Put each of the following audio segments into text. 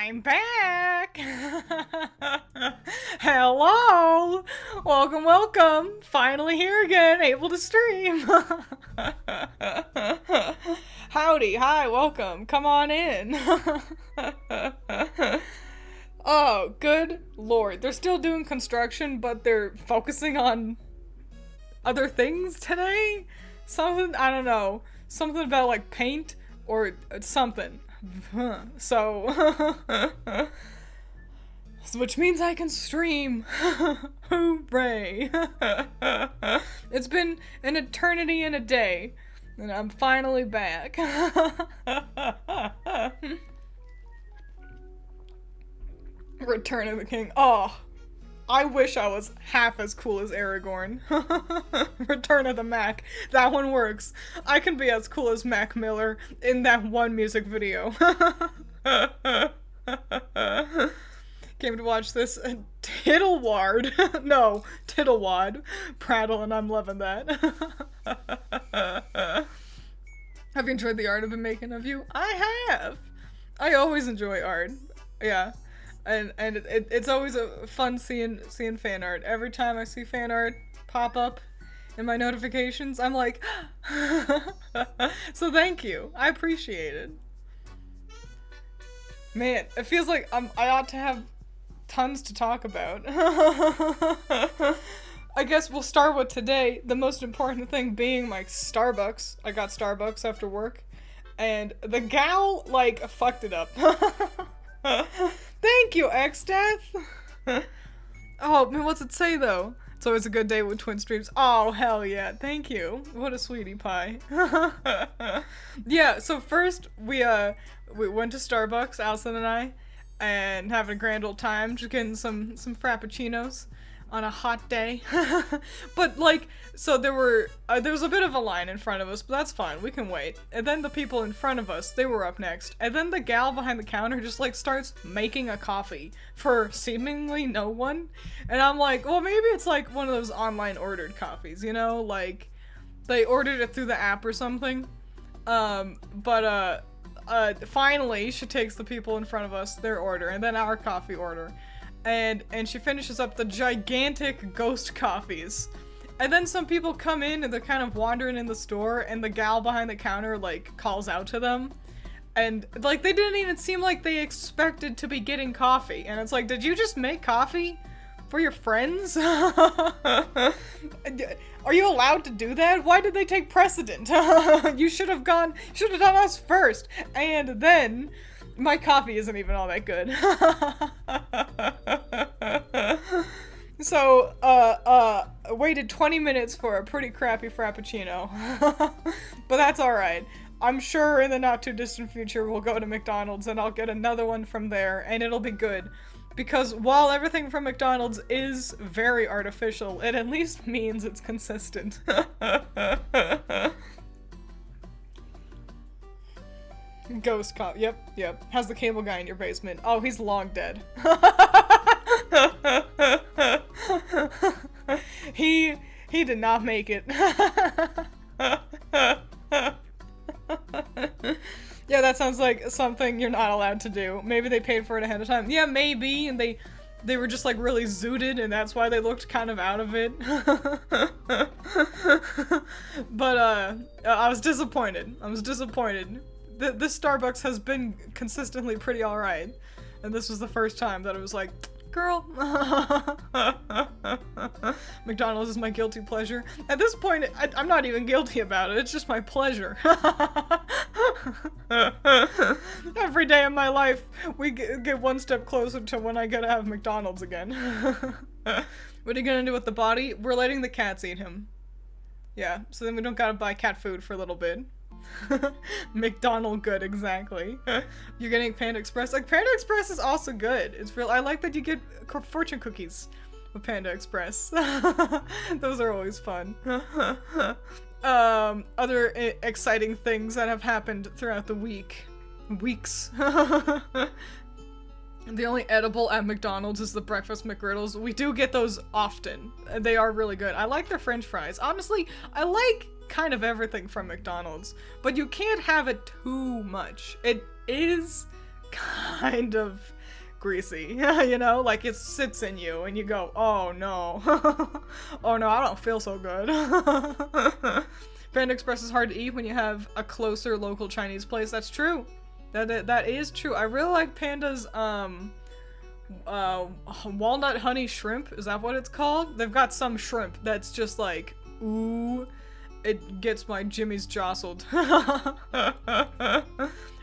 I'm back! Hello! Welcome, welcome! Finally here again, able to stream! Howdy, hi, welcome, come on in! Oh, good lord. They're still doing construction, but they're focusing on other things today? Something, I don't know. Something about like paint or something. So, which means I can stream. Hooray. It's been an eternity and a day, and I'm finally back. Return of the King. Oh, I wish I was half as cool as Aragorn. Return of the Mac. That one works. I can be as cool as Mac Miller in that one music video. Came to watch this Tiddleward. No, Tiddlewad. Prattle, and I'm loving that. Have you enjoyed the art I've been making of you? I have! I always enjoy art. Yeah. And it's always a fun seeing fan art. Every time I see fan art pop up in my notifications, I'm like, so thank you. I appreciate it. Man, it feels like I ought to have tons to talk about. I guess we'll start with today, the most important thing being my Starbucks. I got Starbucks after work, and the gal, like, fucked it up. Thank you, X-Death! Oh, man, what's it say, though? It's always a good day with twin streams. Oh, hell yeah, thank you. What a sweetie pie. Yeah, so first, we went to Starbucks, Allison and I, and having a grand old time, just getting some frappuccinos on a hot day. But, like, so there was a bit of a line in front of us, but that's fine, we can wait. And then the people in front of us, they were up next. And then the gal behind the counter just, like, starts making a coffee for seemingly no one. And I'm like, well, maybe it's, like, one of those online ordered coffees, you know? Like, they ordered it through the app or something. Finally, she takes the people in front of us, their order, and then our coffee order. And she finishes up the gigantic ghost coffees. And then some people come in and they're kind of wandering in the store, and the gal behind the counter, like, calls out to them. And, like, they didn't even seem like they expected to be getting coffee. And it's like, did you just make coffee for your friends? Are you allowed to do that? Why did they take precedent? You should have done us first. And then my coffee isn't even all that good. So, waited 20 minutes for a pretty crappy frappuccino. But that's alright. I'm sure in the not too distant future we'll go to McDonald's and I'll get another one from there and it'll be good. Because while everything from McDonald's is very artificial, it at least means it's consistent. Ghost cop. Yep. How's the cable guy in your basement? Oh, he's long dead. He did not make it. Yeah, that sounds like something you're not allowed to do. Maybe they paid for it ahead of time. Yeah, maybe, and they were just like really zooted and that's why they looked kind of out of it. But I was disappointed. This Starbucks has been consistently pretty alright. And this was the first time that it was like, girl. McDonald's is my guilty pleasure. At this point, I'm not even guilty about it. It's just my pleasure. Every day of my life, we get one step closer to when I get to have McDonald's again. What are you gonna do with the body? We're letting the cats eat him. Yeah, so then we don't gotta buy cat food for a little bit. McDonald good, exactly. You're getting Panda Express. Like, Panda Express is also good. It's real. I like that you get fortune cookies with Panda Express. Those are always fun. Other exciting things that have happened throughout the weeks. The only edible at McDonald's is the breakfast McGriddles. We do get those often. They are really good. I like their french fries. Honestly, I like kind of everything from McDonald's, but you can't have it too much. It is kind of greasy, you know? Like, it sits in you, and you go, oh no. Oh no, I don't feel so good. Panda Express is hard to eat when you have a closer local Chinese place. That's true. That is true. I really like Panda's, walnut honey shrimp. Is that what it's called? They've got some shrimp that's just like, ooh, it gets my jimmies jostled.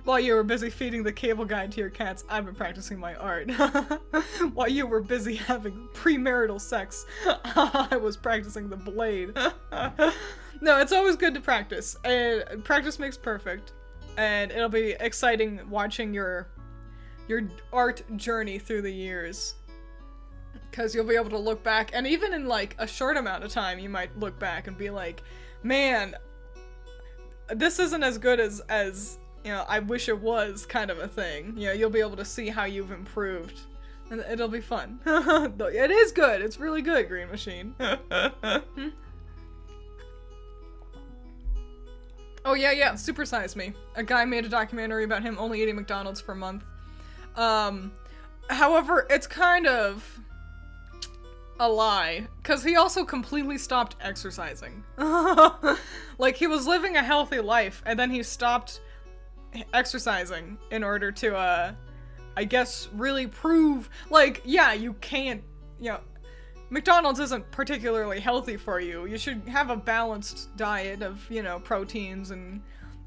While you were busy feeding the cable guide to your cats, I've been practicing my art. While you were busy having premarital sex, I was practicing the blade. No, it's always good to practice. And practice makes perfect. And it'll be exciting watching your art journey through the years. Because you'll be able to look back, and even in like a short amount of time, you might look back and be like, man, this isn't as good as you know, I wish it was, kind of a thing. You know, you'll be able to see how you've improved. And it'll be fun. It is good. It's really good, Green Machine. Oh yeah, Super Size Me. A guy made a documentary about him only eating McDonald's for a month. However, it's kind of a lie, because he also completely stopped exercising. Like, he was living a healthy life, and then he stopped exercising in order to, I guess, really prove, like, yeah, you can't, you know, McDonald's isn't particularly healthy for you. You should have a balanced diet of, you know, proteins and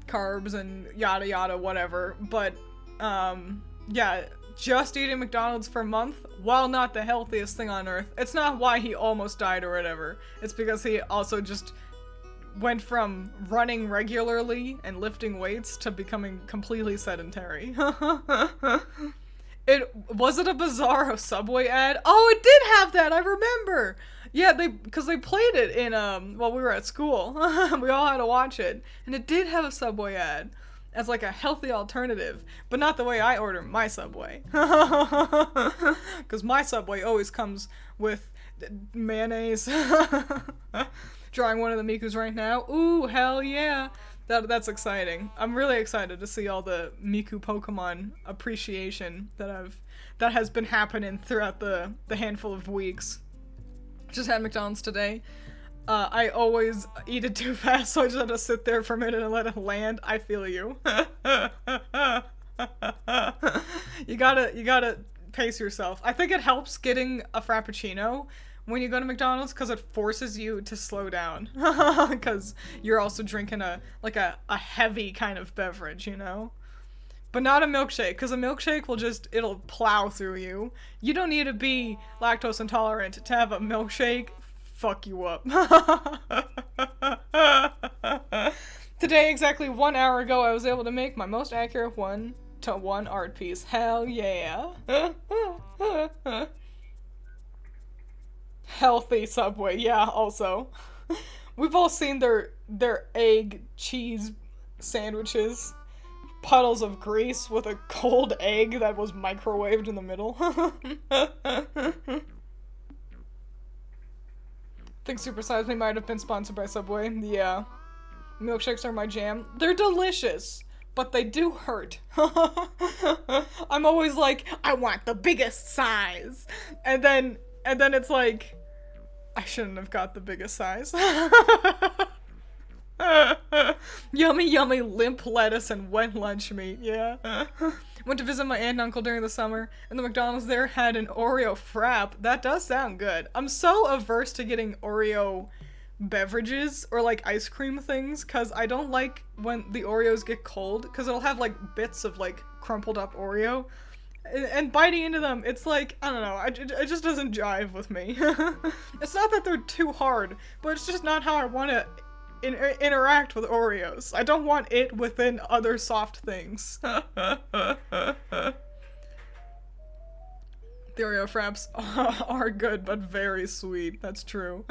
carbs and yada yada whatever, but, yeah, just eating McDonald's for a month, while not the healthiest thing on earth, it's not why he almost died or whatever. It's because he also just went from running regularly and lifting weights to becoming completely sedentary. Was it a Bizarro Subway ad? Oh, it did have that, I remember! Yeah, because they played it in, while we were at school. We all had to watch it. And it did have a Subway ad as like a healthy alternative, but not the way I order my Subway. Because my Subway always comes with mayonnaise. Drawing one of the Mikus right now. Ooh, hell yeah. That's exciting. I'm really excited to see all the Miku Pokemon appreciation that has been happening throughout the handful of weeks. Just had McDonald's today. I always eat it too fast, so I just had to sit there for a minute and let it land. I feel you. You gotta pace yourself. I think it helps getting a Frappuccino when you go to McDonald's, because it forces you to slow down. Because you're also drinking a heavy kind of beverage, you know? But not a milkshake, because a milkshake it'll plow through you. You don't need to be lactose intolerant to have a milkshake fuck you up. Today, exactly 1 hour ago, I was able to make my most accurate 1-to-1 art piece. Hell yeah. Healthy Subway, yeah, also. We've all seen their egg cheese sandwiches. Puddles of grease with a cold egg that was microwaved in the middle. Think Super Size Me might have been sponsored by Subway. Yeah. Milkshakes are my jam. They're delicious, but they do hurt. I'm always like, I want the biggest size. And then it's like, I shouldn't have got the biggest size. Yummy, yummy limp lettuce and wet lunch meat, yeah. Went to visit my aunt and uncle during the summer, and the McDonald's there had an Oreo frap. That does sound good. I'm so averse to getting Oreo beverages or like ice cream things, because I don't like when the Oreos get cold, because it'll have like bits of like crumpled up Oreo. And biting into them, it's like, I don't know, it just doesn't jive with me. It's not that they're too hard, but it's just not how I want to interact with Oreos. I don't want it within other soft things. The Oreo fraps are good, but very sweet. That's true.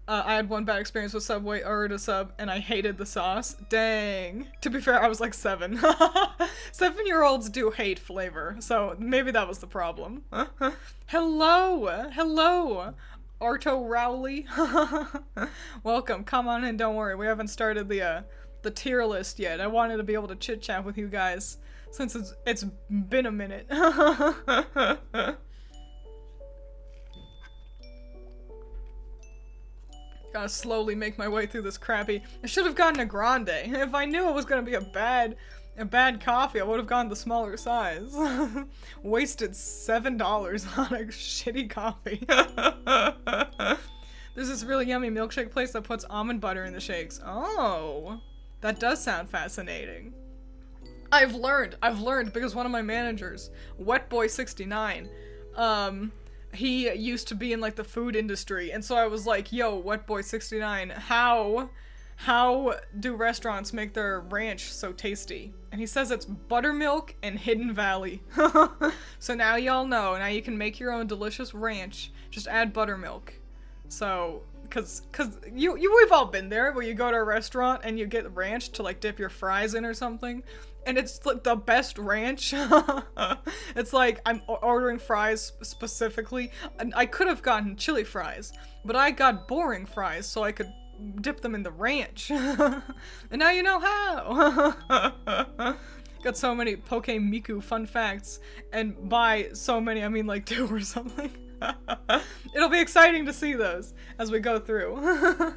I had one bad experience with Subway, ordered a sub, and I hated the sauce. Dang. To be fair, I was like 7. 7-year-olds do hate flavor, so maybe that was the problem. Hello, Arto Rowley. Welcome, come on in, don't worry, we haven't started the tier list yet. I wanted to be able to chit-chat with you guys since it's been a minute. Gotta slowly make my way through this crappy. I should have gotten a grande. If I knew it was gonna be a bad coffee, I would have gotten the smaller size. Wasted $7 on a shitty coffee. There's this really yummy milkshake place that puts almond butter in the shakes. Oh, that does sound fascinating. I've learned because one of my managers, Wetboy69, he used to be in like the food industry, and so I was like, yo, Wetboy69, how do restaurants make their ranch so tasty? And he says it's buttermilk and Hidden Valley. So now y'all know, now you can make your own delicious ranch, just add buttermilk. So, cause we've all been there, where you go to a restaurant and you get ranch to like dip your fries in or something. And it's like the best ranch. It's like I'm ordering fries specifically. And I could have gotten chili fries, but I got boring fries so I could dip them in the ranch. And now you know how. Got so many Poke Miku fun facts, and by so many I mean like 2 or something. It'll be exciting to see those as we go through.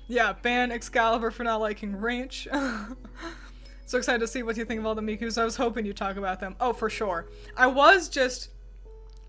Yeah, ban Excalibur for not liking ranch. So excited to see what you think of all the Mikus. I was hoping you'd talk about them. Oh, for sure. I was just,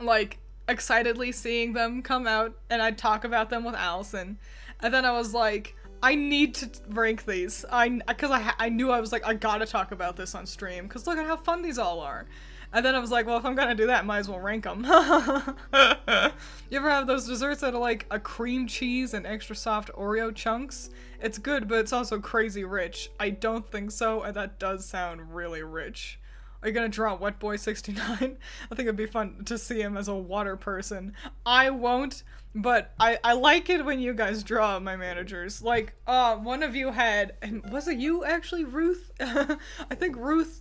like, excitedly seeing them come out, and I'd talk about them with Allison. And then I was like, I need to rank these. Because I knew I was like, I gotta talk about this on stream, because look at how fun these all are. And then I was like, well, if I'm gonna do that, I might as well rank them. You ever have those desserts that are like a cream cheese and extra soft Oreo chunks? It's good, but it's also crazy rich. I don't think so, and that does sound really rich. Are you gonna draw Wetboy69? I think it'd be fun to see him as a water person. I won't, but I like it when you guys draw my managers. Like, one of you had, and was it you actually, Ruth? I think Ruth,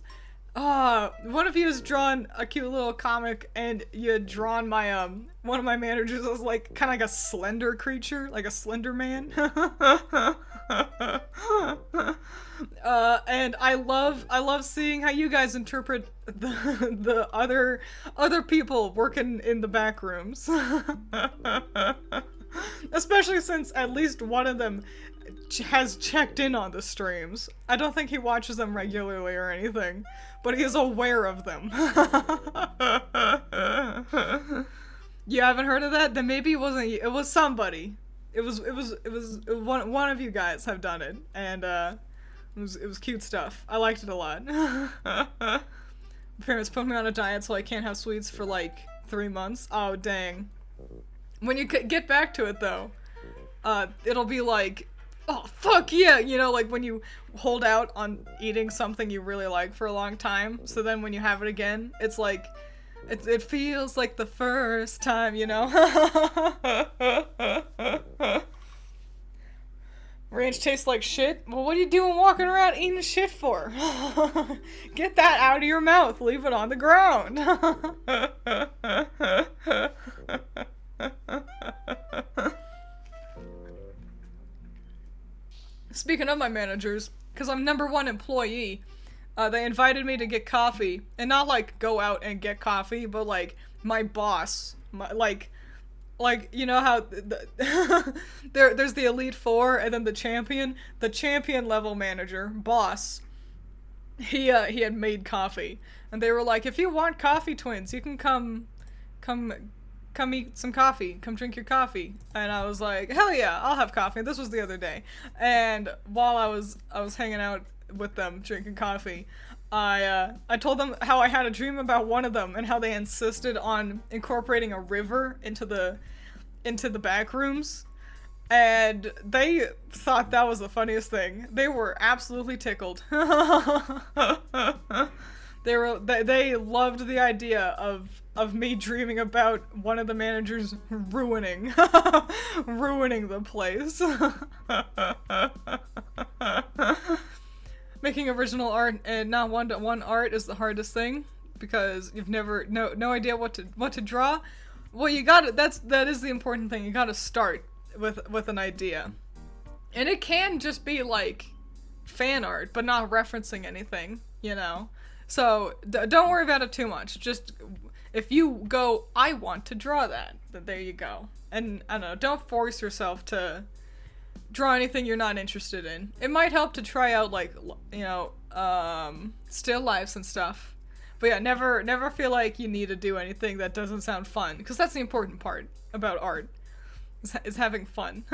one of you has drawn a cute little comic, and you had drawn my, one of my managers as like, kind of like a slender creature, like a slender man. And I love seeing how you guys interpret the other people working in the back rooms. Especially since at least one of them has checked in on the streams. I don't think he watches them regularly or anything, but he is aware of them. You haven't heard of that? Then maybe it wasn't you. It was somebody. It was one of you guys have done it, and it was cute stuff. I liked it a lot. My parents put me on a diet so I can't have sweets for like 3 months. Oh dang. When you get back to it though, it'll be like, oh fuck yeah, you know, like when you hold out on eating something you really like for a long time, so then when you have it again, it's like, it feels like the first time, you know? Ranch tastes like shit? Well, what are you doing walking around eating shit for? Get that out of your mouth. Leave it on the ground. Speaking of my managers, because I'm #1 employee, they invited me to get coffee, and not like go out and get coffee, but like my boss, like you know how there's the Elite Four and then the champion level manager, boss. He had made coffee, and they were like, if you want coffee, Twiins, you can come eat some coffee, come drink your coffee. And I was like, hell yeah, I'll have coffee. This was the other day, and while I was hanging out with them drinking coffee, I told them how I had a dream about one of them and how they insisted on incorporating a river into the back rooms, and they thought that was the funniest thing. They were absolutely tickled. They loved the idea of me dreaming about one of the managers ruining the place. Making original art and not one-to-one art is the hardest thing, because you've never no idea what to draw. Well, you gotta, that is the important thing. You gotta start with an idea, and it can just be like fan art, but not referencing anything, you know. So don't worry about it too much. Just if you go, I want to draw that, then there you go. And I don't know, don't force yourself to draw anything you're not interested in. It might help to try out, like, you know, still lifes and stuff. But yeah, never feel like you need to do anything that doesn't sound fun, because that's the important part about art, is having fun.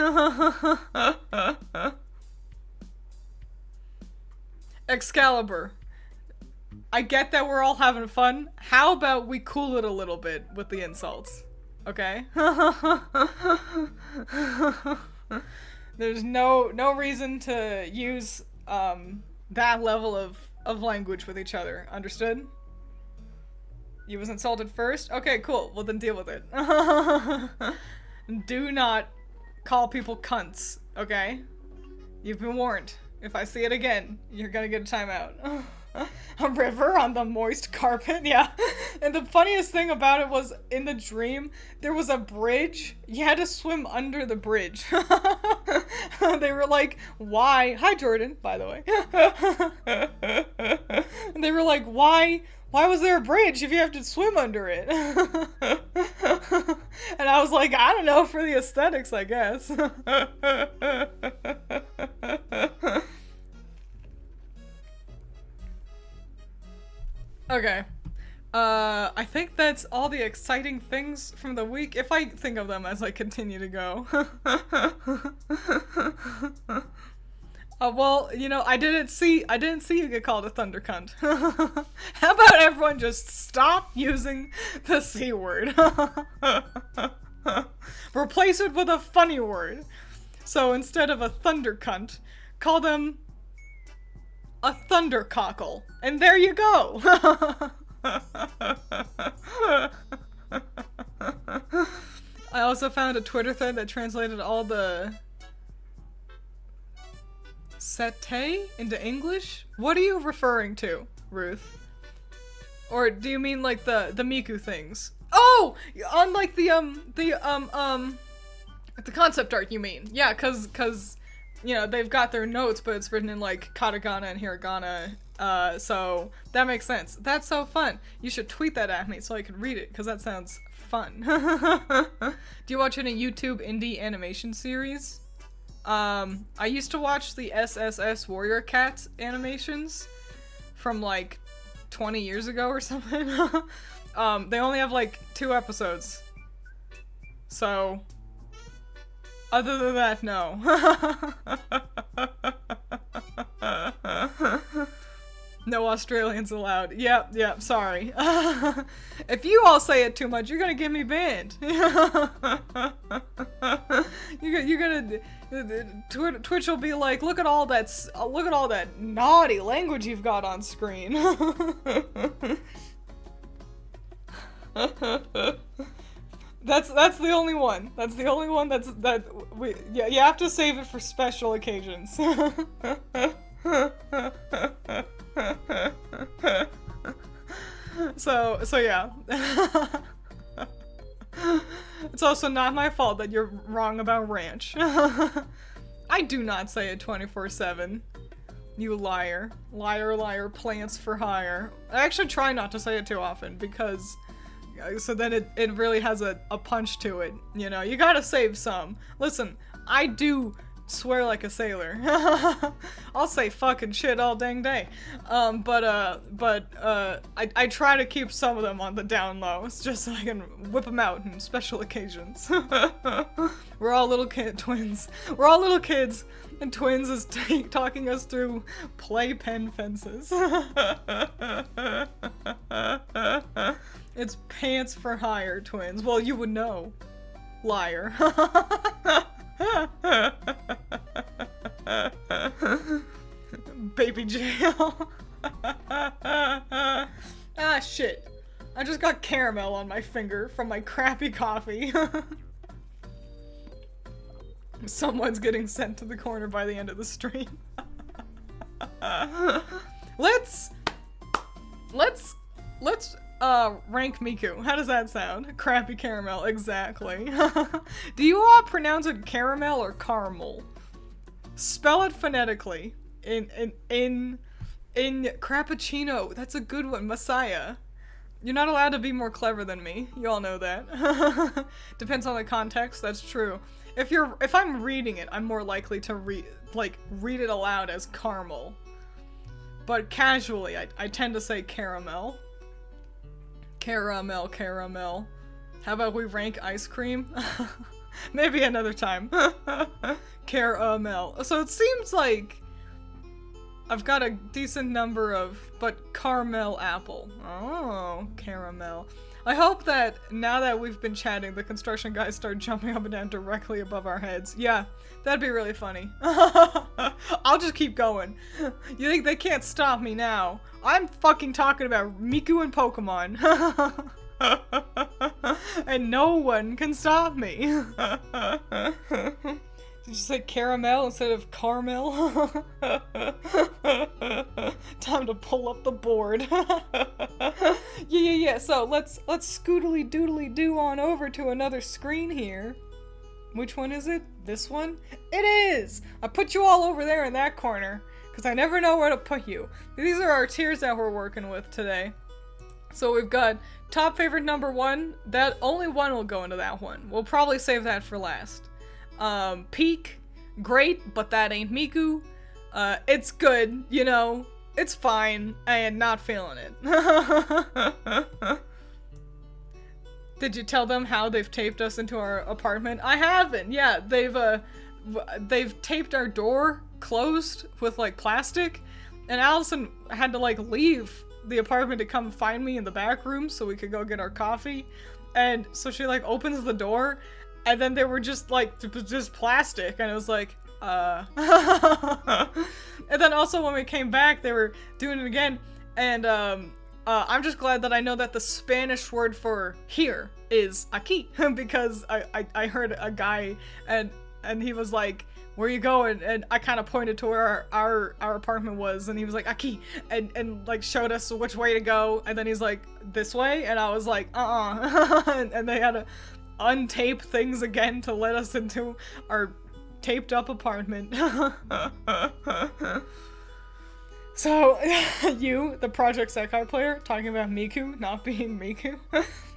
Excalibur. I get that we're all having fun. How about we cool it a little bit with the insults? Okay? There's no reason to use that level of language with each other. Understood? You was insulted first? Okay, cool. Well, then deal with it. Do not call people cunts, okay? You've been warned. If I see it again, you're gonna get a timeout. A river on the moist carpet, yeah. And the funniest thing about it was, in the dream, there was a bridge. You had to swim under the bridge. They were like, why? Hi, Jordan, by the way. And they were like, why was there a bridge if you have to swim under it? And I was like, I don't know, for the aesthetics, I guess. Okay. I think that's all the exciting things from the week, if I think of them as I continue to go. Well, you know, I didn't see you get called a thunder cunt. How about everyone just stop using the C word? Replace it with a funny word. So instead of a thunder cunt, call them a thunder cockle. And there you go. I also found a Twitter thread that translated all the satay into English? What are you referring to, Ruth? Or do you mean like the Miku things? Oh! On like the concept art, you mean. Yeah, cause you know, they've got their notes, but it's written in like katakana and hiragana, so that makes sense. That's so fun. You should tweet that at me so I can read it, because that sounds fun. Do you watch any YouTube indie animation series? I used to watch the SSS Warrior Cats animations from like 20 years ago or something. They only have like 2 episodes. So, other than that, no. No Australians allowed. Yep, sorry. If you all say it too much, you're gonna get me banned. You're gonna Twitch will be like, look at all that naughty language you've got on screen. That's the only one. That's the only one you have to save it for special occasions. So yeah. It's also not my fault that you're wrong about ranch. I do not say it 24/7. You liar. Liar, liar, plants for hire. I actually try not to say it too often, because so then it really has a punch to it, you know? You gotta save some. Listen, I do swear like a sailor. I'll say fucking shit all dang day. I try to keep some of them on the down low. It's just so I can whip them out in special occasions. We're all little twins. We're all little kids, and Twiins is talking us through playpen fences. It's pants for hire, Twiins. Well, you would know. Liar. Baby jail. Ah, shit. I just got caramel on my finger from my crappy coffee. Someone's getting sent to the corner by the end of the stream. Let's rank Miku. How does that sound? Crappy caramel, exactly. Do you all pronounce it caramel or caramel? Spell it phonetically in In Crappuccino, that's a good one. Messiah. You're not allowed to be more clever than me. You all know that. Depends on the context, that's true. If I'm reading it, I'm more likely to read it aloud as caramel. But casually, I tend to say caramel. Caramel, caramel. How about we rank ice cream? Maybe another time. Caramel. So it seems like I've got a decent number of, but caramel apple. Oh, caramel. I hope that now that we've been chatting, the construction guys start jumping up and down directly above our heads. Yeah, that'd be really funny. I'll just keep going. You think they can't stop me now? I'm fucking talking about Miku and Pokemon. And no one can stop me. Did you say caramel instead of caramel? Time to pull up the board. Yeah. So let's scootily doodly do on over to another screen here. Which one is it? This one? It is! I put you all over there in that corner, because I never know where to put you. These are our tiers that we're working with today. So we've got top favorite number 1. That only one will go into that one. We'll probably save that for last. Peak, great, but that ain't Miku. It's good, you know, it's fine, and not feeling it. Did you tell them how they've taped us into our apartment? I haven't, yeah, they've taped our door closed with, like, plastic, and Allison had to, like, leave the apartment to come find me in the back room so we could go get our coffee, and so she, like, opens the door, and then they were just, like, just plastic, and it was like, And then also when we came back, they were doing it again, and, I'm just glad that I know that the Spanish word for here is aquí, because I heard a guy, and he was like, where you going? And I kind of pointed to where our apartment was, and he was like, aquí, and like showed us which way to go, and then he's like, this way? And I was like, and they had to untape things again to let us into our taped up apartment. So, you, the Project Sekai player, talking about Miku not being Miku.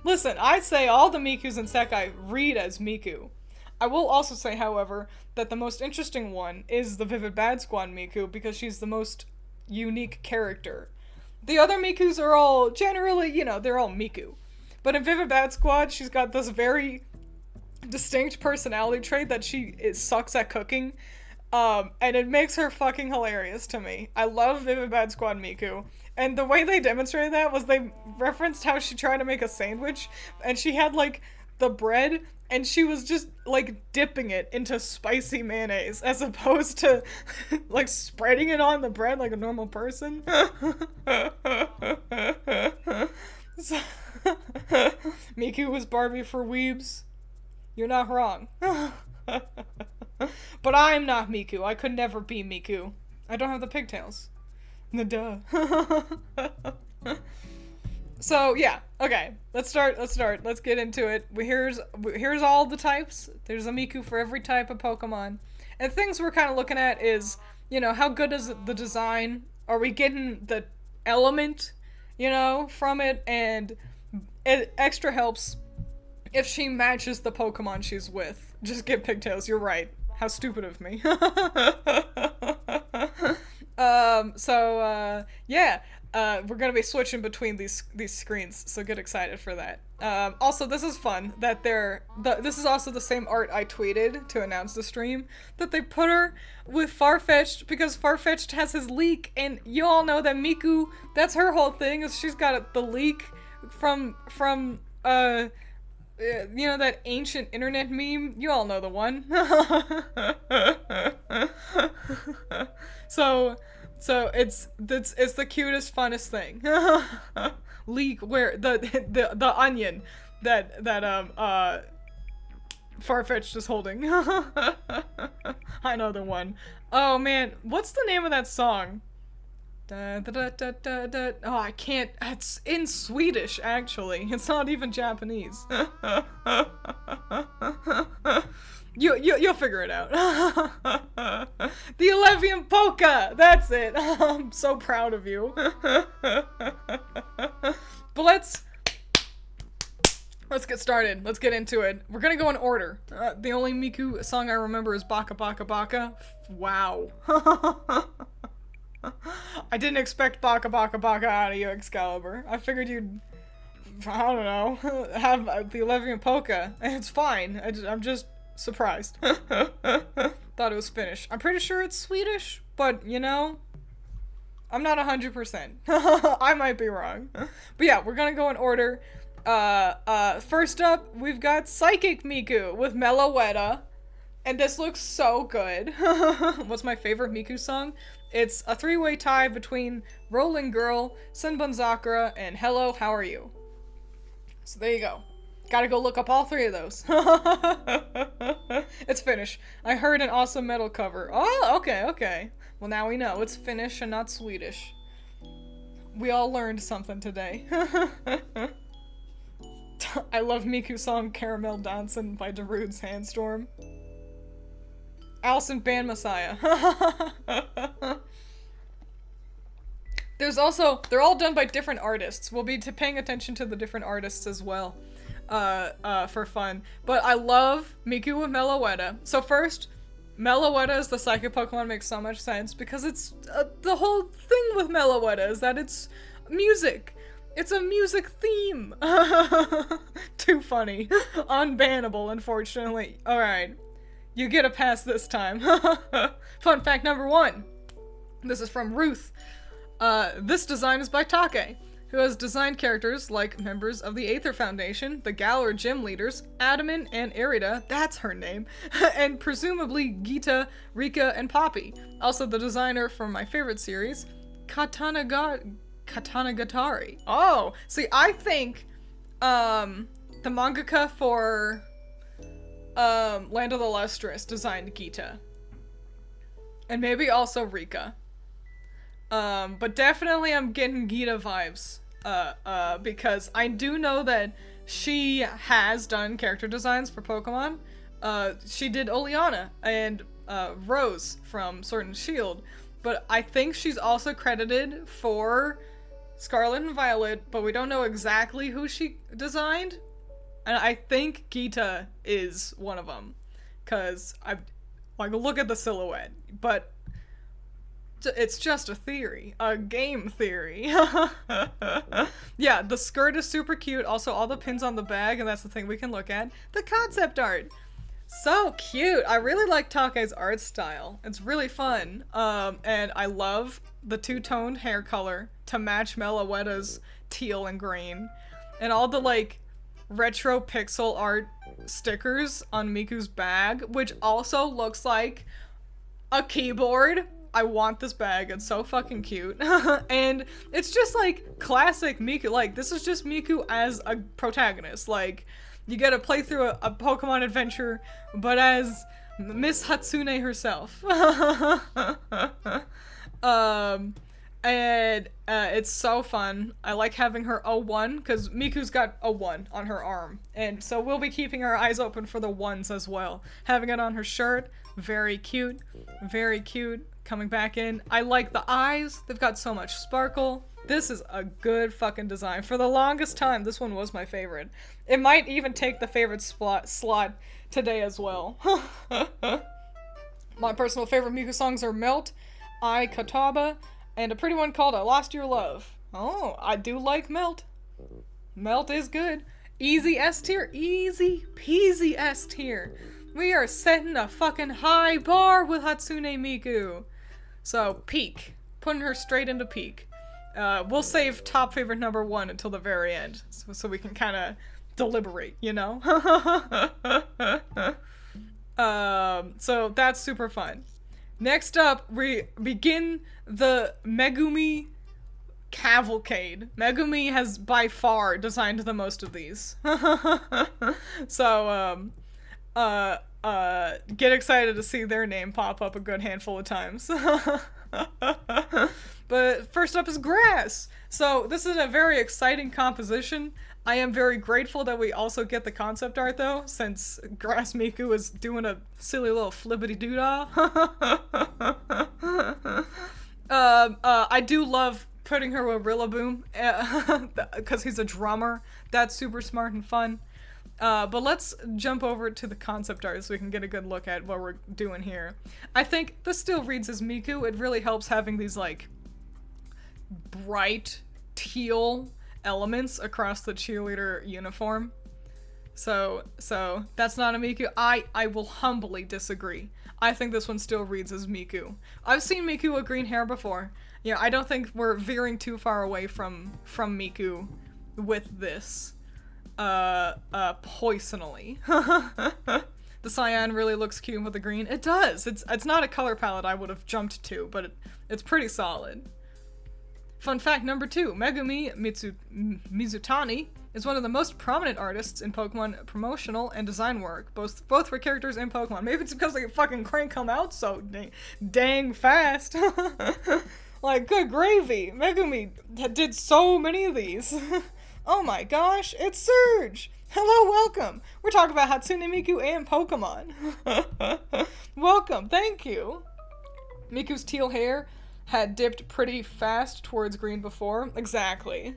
Listen, I say all the Mikus in Sekai read as Miku. I will also say, however, that the most interesting one is the Vivid Bad Squad Miku, because she's the most unique character. The other Mikus are all, generally, you know, they're all Miku. But in Vivid Bad Squad, she's got this very distinct personality trait that she sucks at cooking. And it makes her fucking hilarious to me. I love Vivid Bad Squad Miku. And the way they demonstrated that was they referenced how she tried to make a sandwich, and she had, like, the bread, and she was just, like, dipping it into spicy mayonnaise, as opposed to, like, spreading it on the bread like a normal person. So, Miku was Barbie for weebs. You're not wrong. But I'm not Miku. I could never be Miku. I don't have the pigtails. Duh. So, yeah. Okay. Let's start. Let's get into it. Here's all the types. There's a Miku for every type of Pokemon. And things we're kind of looking at is, you know, how good is the design? Are we getting the element, you know, from it? And it extra helps if she matches the Pokemon she's with. Just get pigtails. You're right. How stupid of me. Yeah. We're gonna be switching between these screens, so get excited for that. Also, this is fun that this is also the same art I tweeted to announce the stream, that they put her with Farfetch'd because Farfetch'd has his leak, and you all know that Miku, that's her whole thing, is she's got the leak from you know that ancient internet meme? You all know the one. So it's the cutest, funnest thing. Leak where the onion that Farfetch'd is holding. I know the one. Oh man, what's the name of that song? Da, da, da, da, da, da. Oh, I can't. It's in Swedish, actually. It's not even Japanese. You'll figure it out. The Elevium Polka! That's it! I'm so proud of you. But let's get started. Let's get into it. We're gonna go in order. The only Miku song I remember is Baka Baka Baka. Wow. I didn't expect Baka Baka Baka out of you, Excalibur. I figured you'd, I don't know, have the Elevium Polka. It's fine. I'm just surprised. Thought it was Finnish. I'm pretty sure it's Swedish, but, you know, I'm not 100%. I might be wrong. But yeah, we're gonna go in order. First up, we've got Psychic Miku with Meloetta. And this looks so good. What's my favorite Miku song? It's a three-way tie between Rolling Girl, Senbon Sakura, and Hello, How Are You? So there you go. Gotta go look up all three of those. It's Finnish. I heard an awesome metal cover. Oh, okay. Well, now we know. It's Finnish and not Swedish. We all learned something today. I love Miku song Caramel Dancin' by Darude Sandstorm. Allison Band Messiah. There's also, they're all done by different artists. We'll be paying attention to the different artists as well, for fun. But I love Miku with Meloetta. So first, Meloetta as the psychic Pokemon makes so much sense because it's, the whole thing with Meloetta is that it's music. It's a music theme. Too funny. Unbannable, unfortunately. Alright. You get a pass this time. Fun fact number 1. This is from Ruth. This design is by Take, who has designed characters like members of the Aether Foundation, the Galar Gym Leaders, Adaman and Arita, that's her name, and presumably Gita, Rika, and Poppy. Also the designer for my favorite series, Katanagatari. Oh, see, I think, the mangaka for, Land of the Lustrous designed Gita. And maybe also Rika. But definitely I'm getting Gita vibes, because I do know that she has done character designs for Pokemon. She did Oleana and, Rose from Sword and Shield, but I think she's also credited for Scarlet and Violet, but we don't know exactly who she designed, and I think Gita is one of them, cause look at the silhouette, but it's just a theory. A game theory. Yeah, the skirt is super cute. Also, all the pins on the bag, and that's the thing we can look at. The concept art. So cute. I really like Take's art style. It's really fun. And I love the two-toned hair color to match Meloetta's teal and green. And all the, like, retro pixel art stickers on Miku's bag, which also looks like a keyboard. I want this bag, it's so fucking cute. And it's just like classic Miku, like this is just Miku as a protagonist. Like you get to play through a Pokemon adventure, but as Miss Hatsune herself. And it's so fun. I like having her 01, because Miku's got a 1 on her arm. And so we'll be keeping our eyes open for the 1s as well. Having it on her shirt, very cute. Very cute. Coming back in. I like the eyes. They've got so much sparkle. This is a good fucking design. For the longest time, this one was my favorite. It might even take the favorite slot today as well. My personal favorite Miku songs are Melt, I Kataba, and a pretty one called I Lost Your Love. Oh, I do like Melt. Melt is good. Easy S tier. Easy peasy S tier. We are setting a fucking high bar with Hatsune Miku. So, peak. Putting her straight into peak. We'll save top favorite number 1 until the very end. So we can kind of deliberate, you know? So that's super fun. Next up, we begin the Megumi Cavalcade. Megumi has by far designed the most of these. So, get excited to see their name pop up a good handful of times. But first up is grass. So this is a very exciting composition. I am very grateful that we also get the concept art though, since Grass Miku is doing a silly little flippity doodah. I do love putting her with Rillaboom, because he's a drummer. That's super smart and fun. But let's jump over to the concept art so we can get a good look at what we're doing here. I think this still reads as Miku. It really helps having these, like, bright teal elements across the cheerleader uniform. So that's not a Miku. I will humbly disagree. I think this one still reads as Miku. I've seen Miku with green hair before. Yeah, I don't think we're veering too far away from Miku with this. Poisonally. The cyan really looks cute with the green. It does. It's not a color palette I would have jumped to, but it's pretty solid. Fun fact number 2, Megumi Mizutani is one of the most prominent artists in Pokemon promotional and design work, both for characters and Pokemon. Maybe it's because they fucking crank them out so dang fast. Like, good gravy. Megumi did so many of these. Oh my gosh, it's Surge! Hello, welcome! We're talking about Hatsune Miku and Pokemon. Welcome, thank you! Miku's teal hair had dipped pretty fast towards green before. Exactly.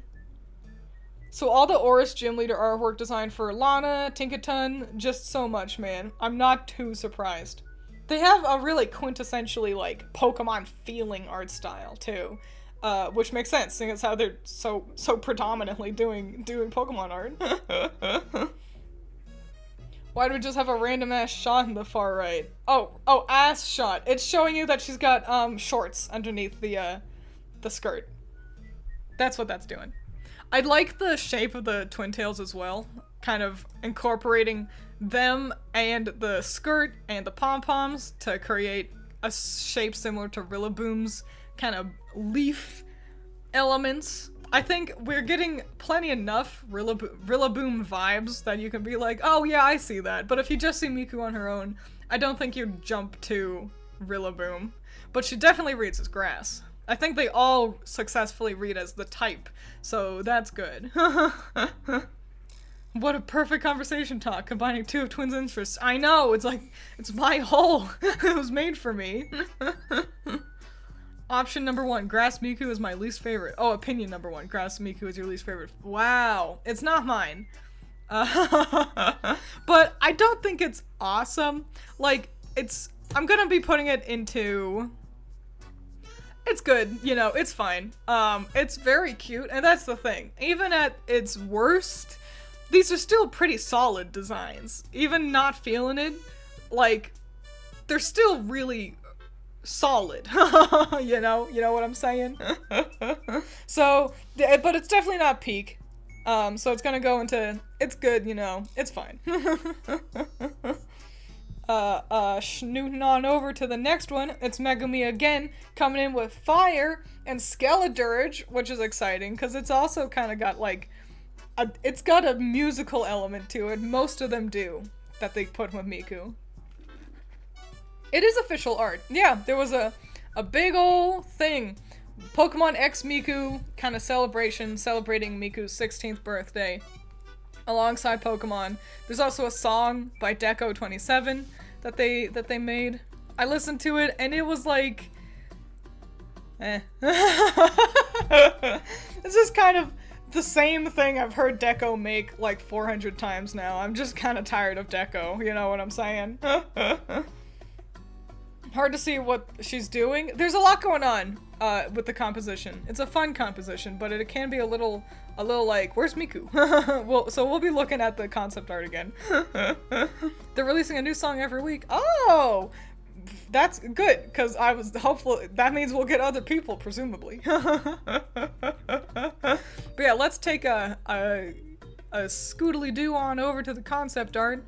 So all the Oris gym leader artwork designed for Lana, Tinkaton, just so much, man. I'm not too surprised. They have a really quintessentially, like, Pokemon feeling art style, too. Which makes sense, seeing as how they're so predominantly doing Pokemon art. Why do we just have a random ass shot in the far right? Oh, ass shot. It's showing you that she's got shorts underneath the skirt. That's what that's doing. I like the shape of the twin tails as well, kind of incorporating them and the skirt and the pom-poms to create a shape similar to Rillaboom's kind of leaf elements. I think we're getting plenty enough Rillaboom vibes that you can be like, oh yeah, I see that. But if you just see Miku on her own, I don't think you'd jump to Rillaboom. But she definitely reads as grass. I think they all successfully read as the type, so that's good. What a perfect conversation talk, combining two of Twiins' interests. I know, it's like, it's my whole. It was made for me. Option number 1, Grass Miku is my least favorite. Oh, opinion number 1, Grass Miku is your least favorite. Wow, it's not mine. But I don't think it's awesome. Like, I'm gonna be putting it into... It's good, you know, it's fine. It's very cute, and that's the thing. Even at its worst, these are still pretty solid designs. Even not feeling it, like, they're still really solid. you know what I'm saying? So, but it's definitely not peak. So it's gonna go into, it's good, you know, it's fine. Schnooting on over to the next one, it's Megumi again, coming in with Fire and Skeledirge, which is exciting, because it's also kind of got, like, it's got a musical element to it. Most of them do, that they put with Miku. It is official art. Yeah, there was a big ol' thing. Pokemon X Miku kind of celebration, celebrating Miku's 16th birthday. Alongside Pokemon. There's also a song by Deco27 that they made. I listened to it and it was like... It's just kind of the same thing I've heard Deco make like 400 times now. I'm just kind of tired of Deco, you know what I'm saying? Hard to see what she's doing. There's a lot going on with the composition. It's a fun composition, but it can be a little like, where's Miku? So we'll be looking at the concept art again. They're releasing a new song every week. Oh, that's good, because I was hopeful. That means we'll get other people, presumably. But yeah, let's take a scootily-doo on over to the concept art.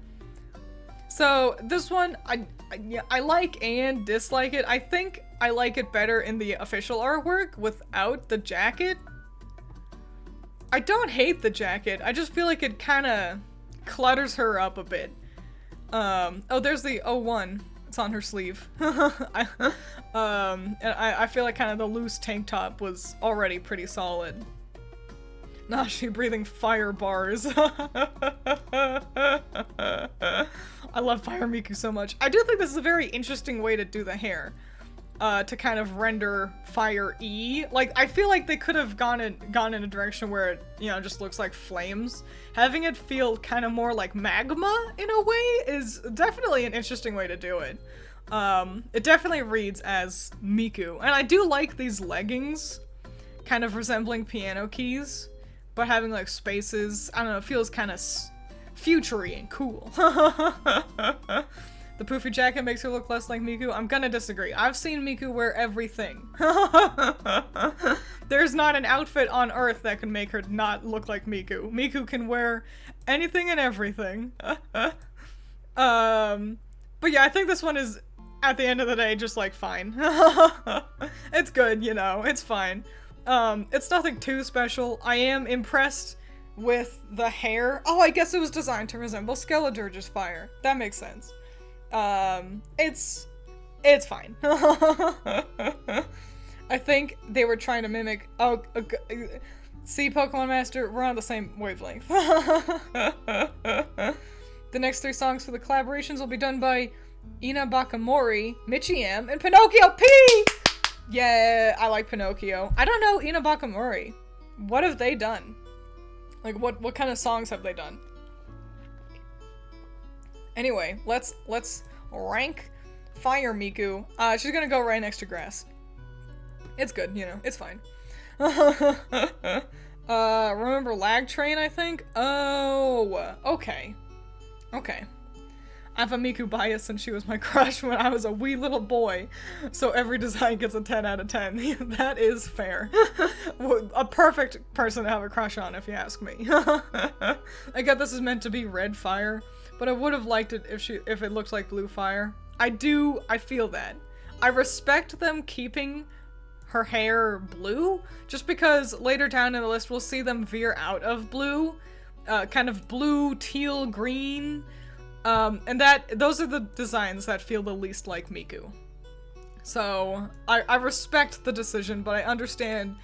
So this one, I like and dislike it. I think I like it better in the official artwork without the jacket. I don't hate the jacket. I just feel like it kind of clutters her up a bit. Oh, there's the 01 It's on her sleeve. And I feel like kind of the loose tank top was already pretty solid. Nah, she breathing fire bars. I love Fire Miku so much. I do think this is a very interesting way to do the hair. To kind of render fire-y. Like, I feel like they could have gone in a direction where it, you know, just looks like flames. Having it feel kind of more like magma, in a way, is definitely an interesting way to do it. It definitely reads as Miku. And I do like these leggings, kind of resembling piano keys, but having, like, spaces. I don't know, it feels kind of future-y and cool. The poofy jacket makes her look less like Miku. I'm gonna disagree. I've seen Miku wear everything. There's not an outfit on Earth that can make her not look like Miku. Miku can wear anything and everything. But yeah, I think this one is, at the end of the day, just like fine. It's good, you know, it's fine. It's nothing too special. I am impressed with the hair. Oh, I guess it was designed to resemble Skeletor's fire. That makes sense. It's fine. I think they were trying to mimic, see, Pokemon Master, we're on the same wavelength. The next 3 songs for the collaborations will be done by Ina Bakamori, Michi M, and Pinocchio P! Yeah, I like Pinocchio. I don't know Ina Bakamori. What have they done? Like, what kind of songs have they done? Anyway, let's rank Fire Miku. She's gonna go right next to Grass. It's good, you know, it's fine. Remember Lag Train, I think? Oh, okay. Okay. I have a Miku bias since she was my crush when I was a wee little boy, so every design gets a 10 out of 10. That is fair. A perfect person to have a crush on, if you ask me. I get this is meant to be red fire, but I would have liked it if it looked like blue fire. I feel that. I respect them keeping her hair blue, just because later down in the list we'll see them veer out of blue, kind of blue, teal, green, and those are the designs that feel the least like Miku. So, I respect the decision, but I understand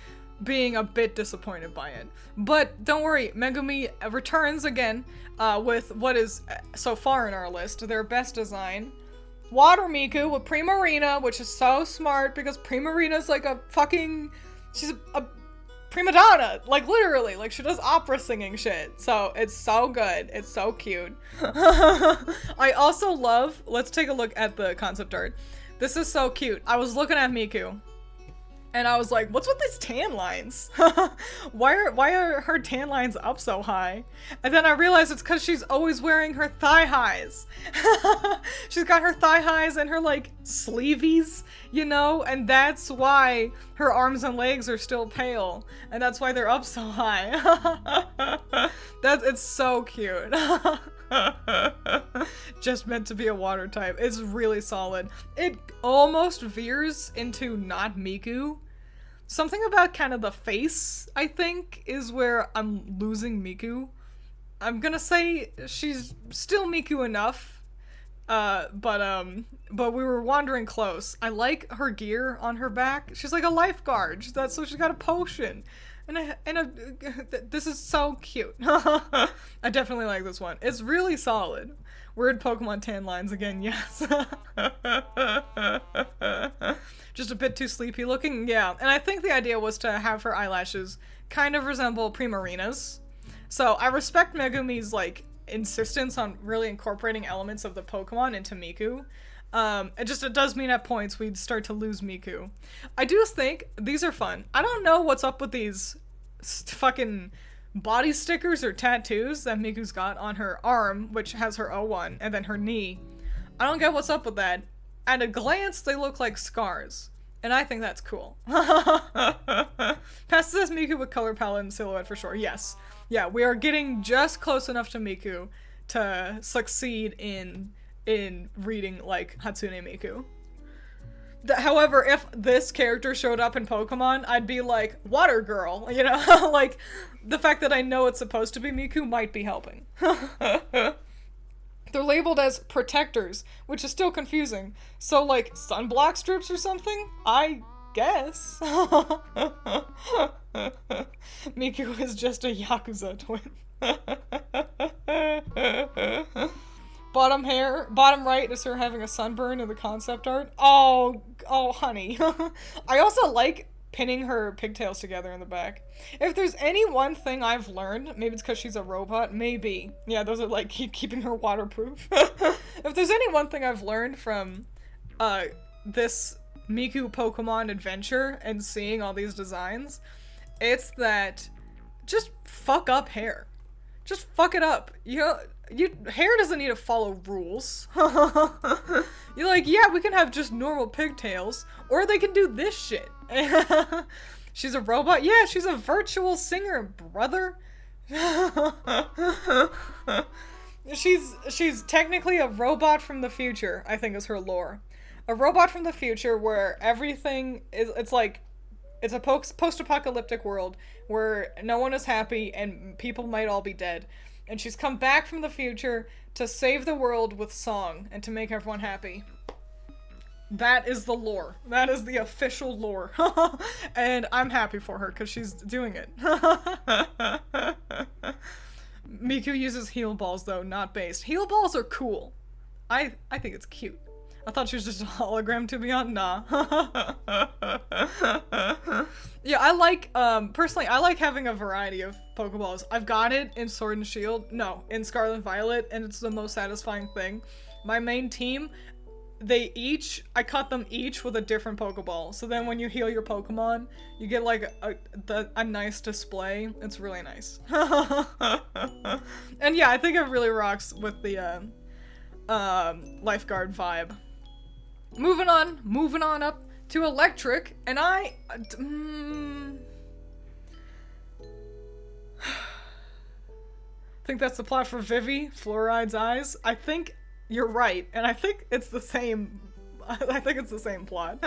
being a bit disappointed by it. But don't worry, Megumi returns again with what is, so far in our list, their best design. Water Miku with Primarina, which is so smart because Primarina's like a fucking, she's a prima donna, like literally, like she does opera singing shit. So it's so good, it's so cute. I also love, let's take a look at the concept art. This is so cute. I was looking at Miku and I was like, what's with these tan lines? Why are her tan lines up so high? And then I realized it's because she's always wearing her thigh highs. She's got her thigh highs and her like sleeveys, you know? And that's why her arms and legs are still pale. And that's why they're up so high. It's so cute. Just meant to be a water type. It's really solid. It almost veers into not Miku. Something about kind of the face, I think, is where I'm losing Miku. I'm gonna say she's still Miku enough, but we were wandering close. I like her gear on her back. She's like a lifeguard. So she's got a potion. This is so cute. I definitely like this one. It's really solid. Weird Pokemon tan lines again, yes. Just a bit too sleepy looking, yeah. And I think the idea was to have her eyelashes kind of resemble Primarina's. So I respect Megumi's like insistence on really incorporating elements of the Pokemon into Miku. It does mean at points we'd start to lose Miku. I do think these are fun. I don't know what's up with these fucking body stickers or tattoos that Miku's got on her arm, which has her O1, and then her knee. I don't get what's up with that. At a glance, they look like scars, and I think that's cool. Passes as Miku with color palette and silhouette for sure. Yes. Yeah, we are getting just close enough to Miku to succeed in reading like Hatsune Miku. However, if this character showed up in Pokemon, I'd be like, water girl, you know? Like, the fact that I know it's supposed to be Miku might be helping. They're labeled as protectors, which is still confusing. So, like, sunblock strips or something? I guess. Miku is just a Yakuza twin. Bottom right is her having a sunburn in the concept art. Oh, honey. I also like pinning her pigtails together in the back. If there's any one thing I've learned, maybe it's because she's a robot, maybe. Yeah, those are like keeping her waterproof. If there's any one thing I've learned from this Miku Pokemon adventure and seeing all these designs, it's that just fuck up hair. Just fuck it up. Hair doesn't need to follow rules. You're like, yeah, we can have just normal pigtails, or they can do this shit. She's a robot? Yeah, she's a virtual singer, brother. She's technically a robot from the future, I think is her lore. A robot from the future where everything is, it's a post-apocalyptic world where no one is happy and people might all be dead. And she's come back from the future to save the world with song and to make everyone happy. That is the lore. That is the official lore. And I'm happy for her because she's doing it. Miku uses heal balls though, not based. Heal balls are cool. I think it's cute. I thought she was just a hologram, to be honest. Nah. Yeah, I like, personally, I like having a variety of Pokeballs. I've got it in Sword and Shield. No, in Scarlet and Violet, and it's the most satisfying thing. My main team, I cut them each with a different Pokeball. So then when you heal your Pokemon, you get like a nice display. It's really nice. And yeah, I think it really rocks with the, Lifeguard vibe. Moving on up to Electric, and I think that's the plot for Vivi, Fluoride's Eyes. I think you're right, and I think it's the same. I think it's the same plot.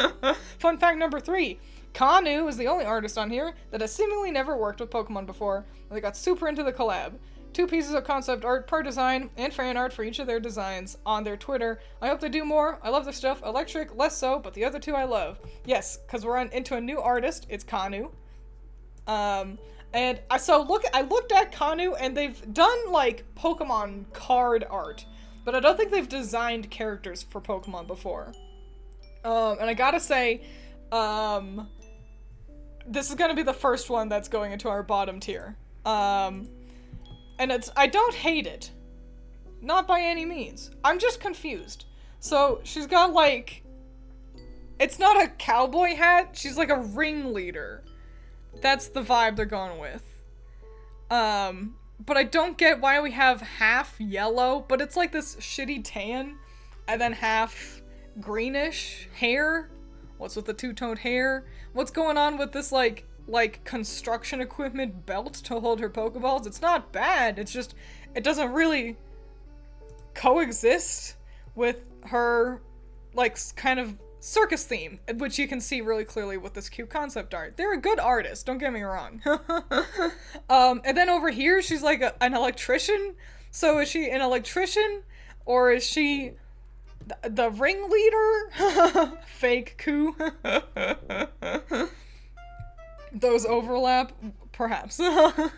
Fun fact number 3. Kanu is the only artist on here that has seemingly never worked with Pokemon before, and they got super into the collab. 2 pieces of concept art per design, and fan art for each of their designs on their Twitter. I hope they do more. I love their stuff. Electric, less so, but the other 2 I love. Yes, because we're into a new artist. It's Kanu. And I looked at Kanu, and they've done, like, Pokemon card art, but I don't think they've designed characters for Pokemon before. And I gotta say, this is gonna be the first one that's going into our bottom tier. And I don't hate it. Not by any means. I'm just confused. So, she's got, like, it's not a cowboy hat, she's like a ringleader. That's the vibe they're going with. But I don't get why we have half yellow, but it's like this shitty tan, and then half greenish hair. What's with the two-toned hair? What's going on with this, like construction equipment belt to hold her Pokeballs? It's not bad, it's just, it doesn't really coexist with her, like, kind of circus theme, which you can see really clearly with this cute concept art. They're a good artist, don't get me wrong. And then over here, she's like an electrician. So is she an electrician? Or is she the ringleader? Fake coup. Those overlap, perhaps. I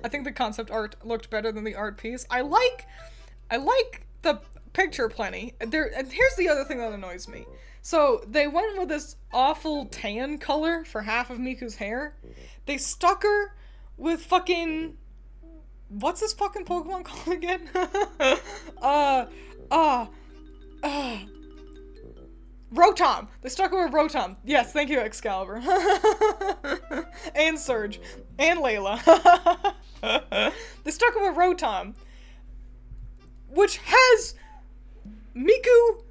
think the concept art looked better than the art piece. I like the picture plenty. And here's the other thing that annoys me. So they went with this awful tan color for half of Miku's hair. They stuck her with fucking, what's this fucking Pokemon called again? Rotom! They stuck her with Rotom. Yes, thank you, Excalibur. And Surge. And Layla. They stuck her with Rotom, which has Miku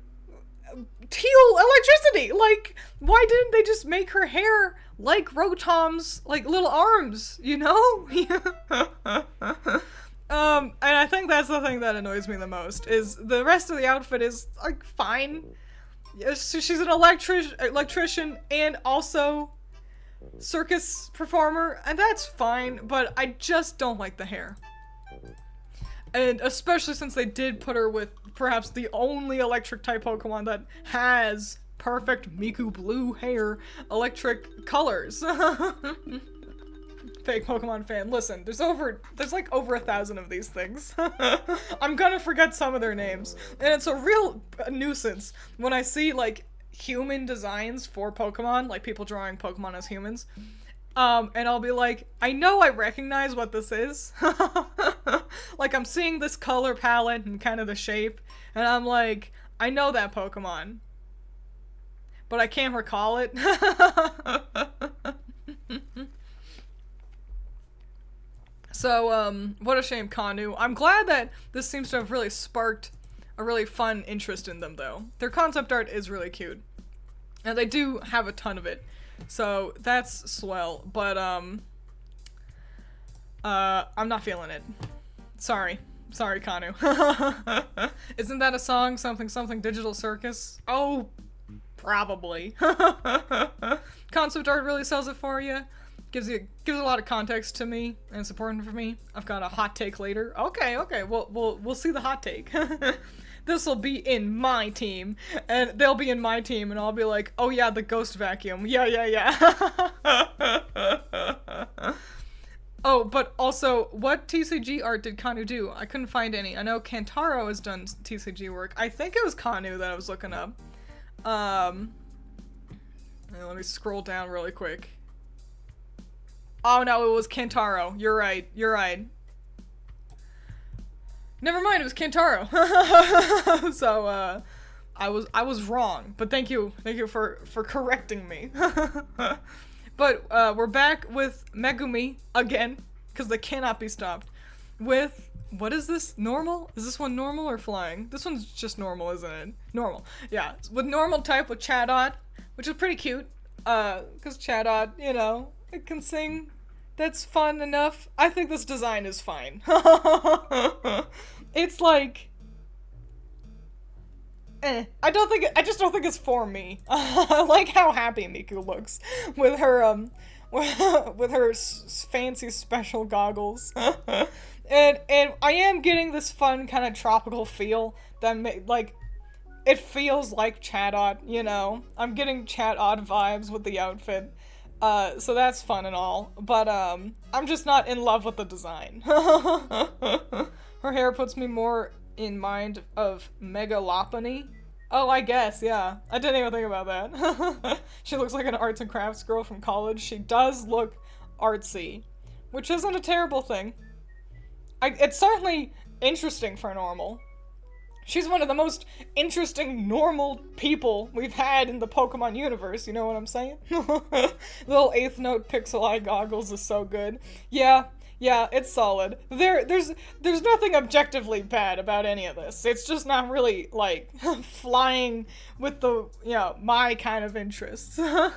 teal electricity. Like, why didn't they just make her hair like Rotom's, like, little arms, you know? And I think that's the thing that annoys me the most, is the rest of the outfit is, like, fine. So she's an electrician and also circus performer, and that's fine, but I just don't like the hair. And especially since they did put her with perhaps the only electric type Pokemon that has perfect Miku blue hair electric colors. Fake Pokemon fan, listen, there's like over 1,000 of these things. I'm gonna forget some of their names. And it's a real nuisance when I see like human designs for Pokemon, like people drawing Pokemon as humans. And I'll be like, I know I recognize what this is. Like, I'm seeing this color palette and kind of the shape, and I'm like, I know that Pokemon. But I can't recall it. So, what a shame, Kanu. I'm glad that this seems to have really sparked a really fun interest in them, though. Their concept art is really cute. And they do have a ton of it. So, that's swell, but, I'm not feeling it. Sorry. Sorry, Kanu. Isn't that a song? Something something Digital Circus? Oh, probably. Concept art really sells it for you. Gives a lot of context to me, and it's important for me. I've got a hot take later. Okay, we'll see the hot take. This'll be in my team, and they'll be in my team, and I'll be like, oh yeah, the ghost vacuum. Yeah. Oh, but also, what TCG art did Kanu do? I couldn't find any. I know Kantaro has done TCG work. I think it was Kanu that I was looking up. Let me scroll down really quick. Oh no, it was Kantaro. You're right. Never mind, it was Kantaro. So, I was wrong, but thank you for correcting me. But, we're back with Megumi again, because they cannot be stopped, with, what is this, normal? Is this one normal or flying? This one's just normal, isn't it? Normal, yeah. With normal type with Chatot, which is pretty cute, because Chatot, you know, it can sing. That's fun enough. I think this design is fine. It's like, I just don't think it's for me. I like how happy Miku looks with her, with her fancy special goggles. and I am getting this fun kind of tropical feel that like, it feels like Chatot, you know? I'm getting Chatot vibes with the outfit. So that's fun and all, but, I'm just not in love with the design. Her hair puts me more in mind of Megalopony. Oh, I guess, yeah. I didn't even think about that. She looks like an arts and crafts girl from college. She does look artsy, which isn't a terrible thing. It's certainly interesting for normal. She's one of the most interesting normal people we've had in the Pokemon universe, you know what I'm saying? Little 8th note pixel eye goggles is so good. Yeah, it's solid. There's nothing objectively bad about any of this. It's just not really, like, flying with the, you know, my kind of interests. I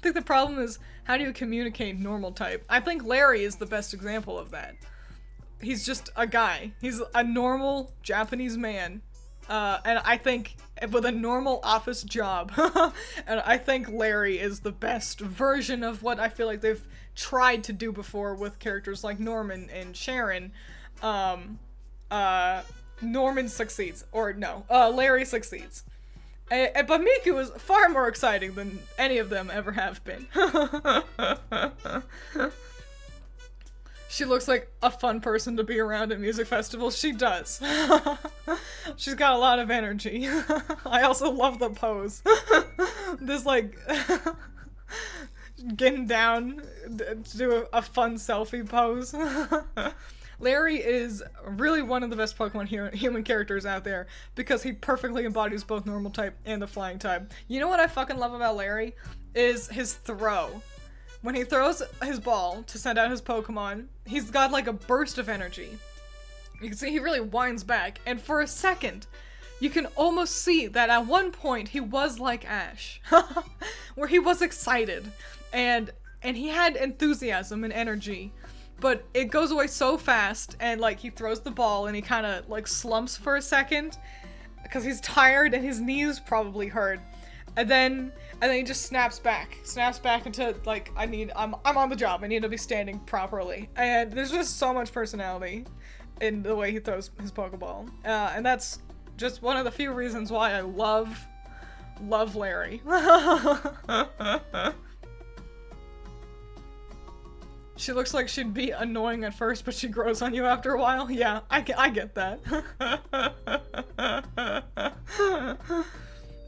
think the problem is, how do you communicate normal type? I think Larry is the best example of that. He's just a guy. He's a normal Japanese man. And I think with a normal office job. And I think Larry is the best version of what I feel like they've tried to do before with characters like Norman and Sharon. Norman succeeds. Or no, Larry succeeds. But Miku is far more exciting than any of them ever have been. She looks like a fun person to be around at music festivals. She does. She's got a lot of energy. I also love the pose. This, like, getting down to do a fun selfie pose. Larry is really one of the best Pokemon human characters out there because he perfectly embodies both normal type and the flying type. You know what I fucking love about Larry? Is his throw. When he throws his ball to send out his Pokemon, he's got like a burst of energy. You can see he really winds back, and for a second, you can almost see that at one point he was like Ash, where he was excited, and he had enthusiasm and energy, but it goes away so fast, and like he throws the ball and he kind of like slumps for a second, because he's tired and his knees probably hurt. And then he just snaps back into, like, I'm on the job, I need to be standing properly. And there's just so much personality. in the way he throws his Pokeball. And that's just one of the few reasons why I love Larry. She looks like she'd be annoying at first, but she grows on you after a while. Yeah, I get that.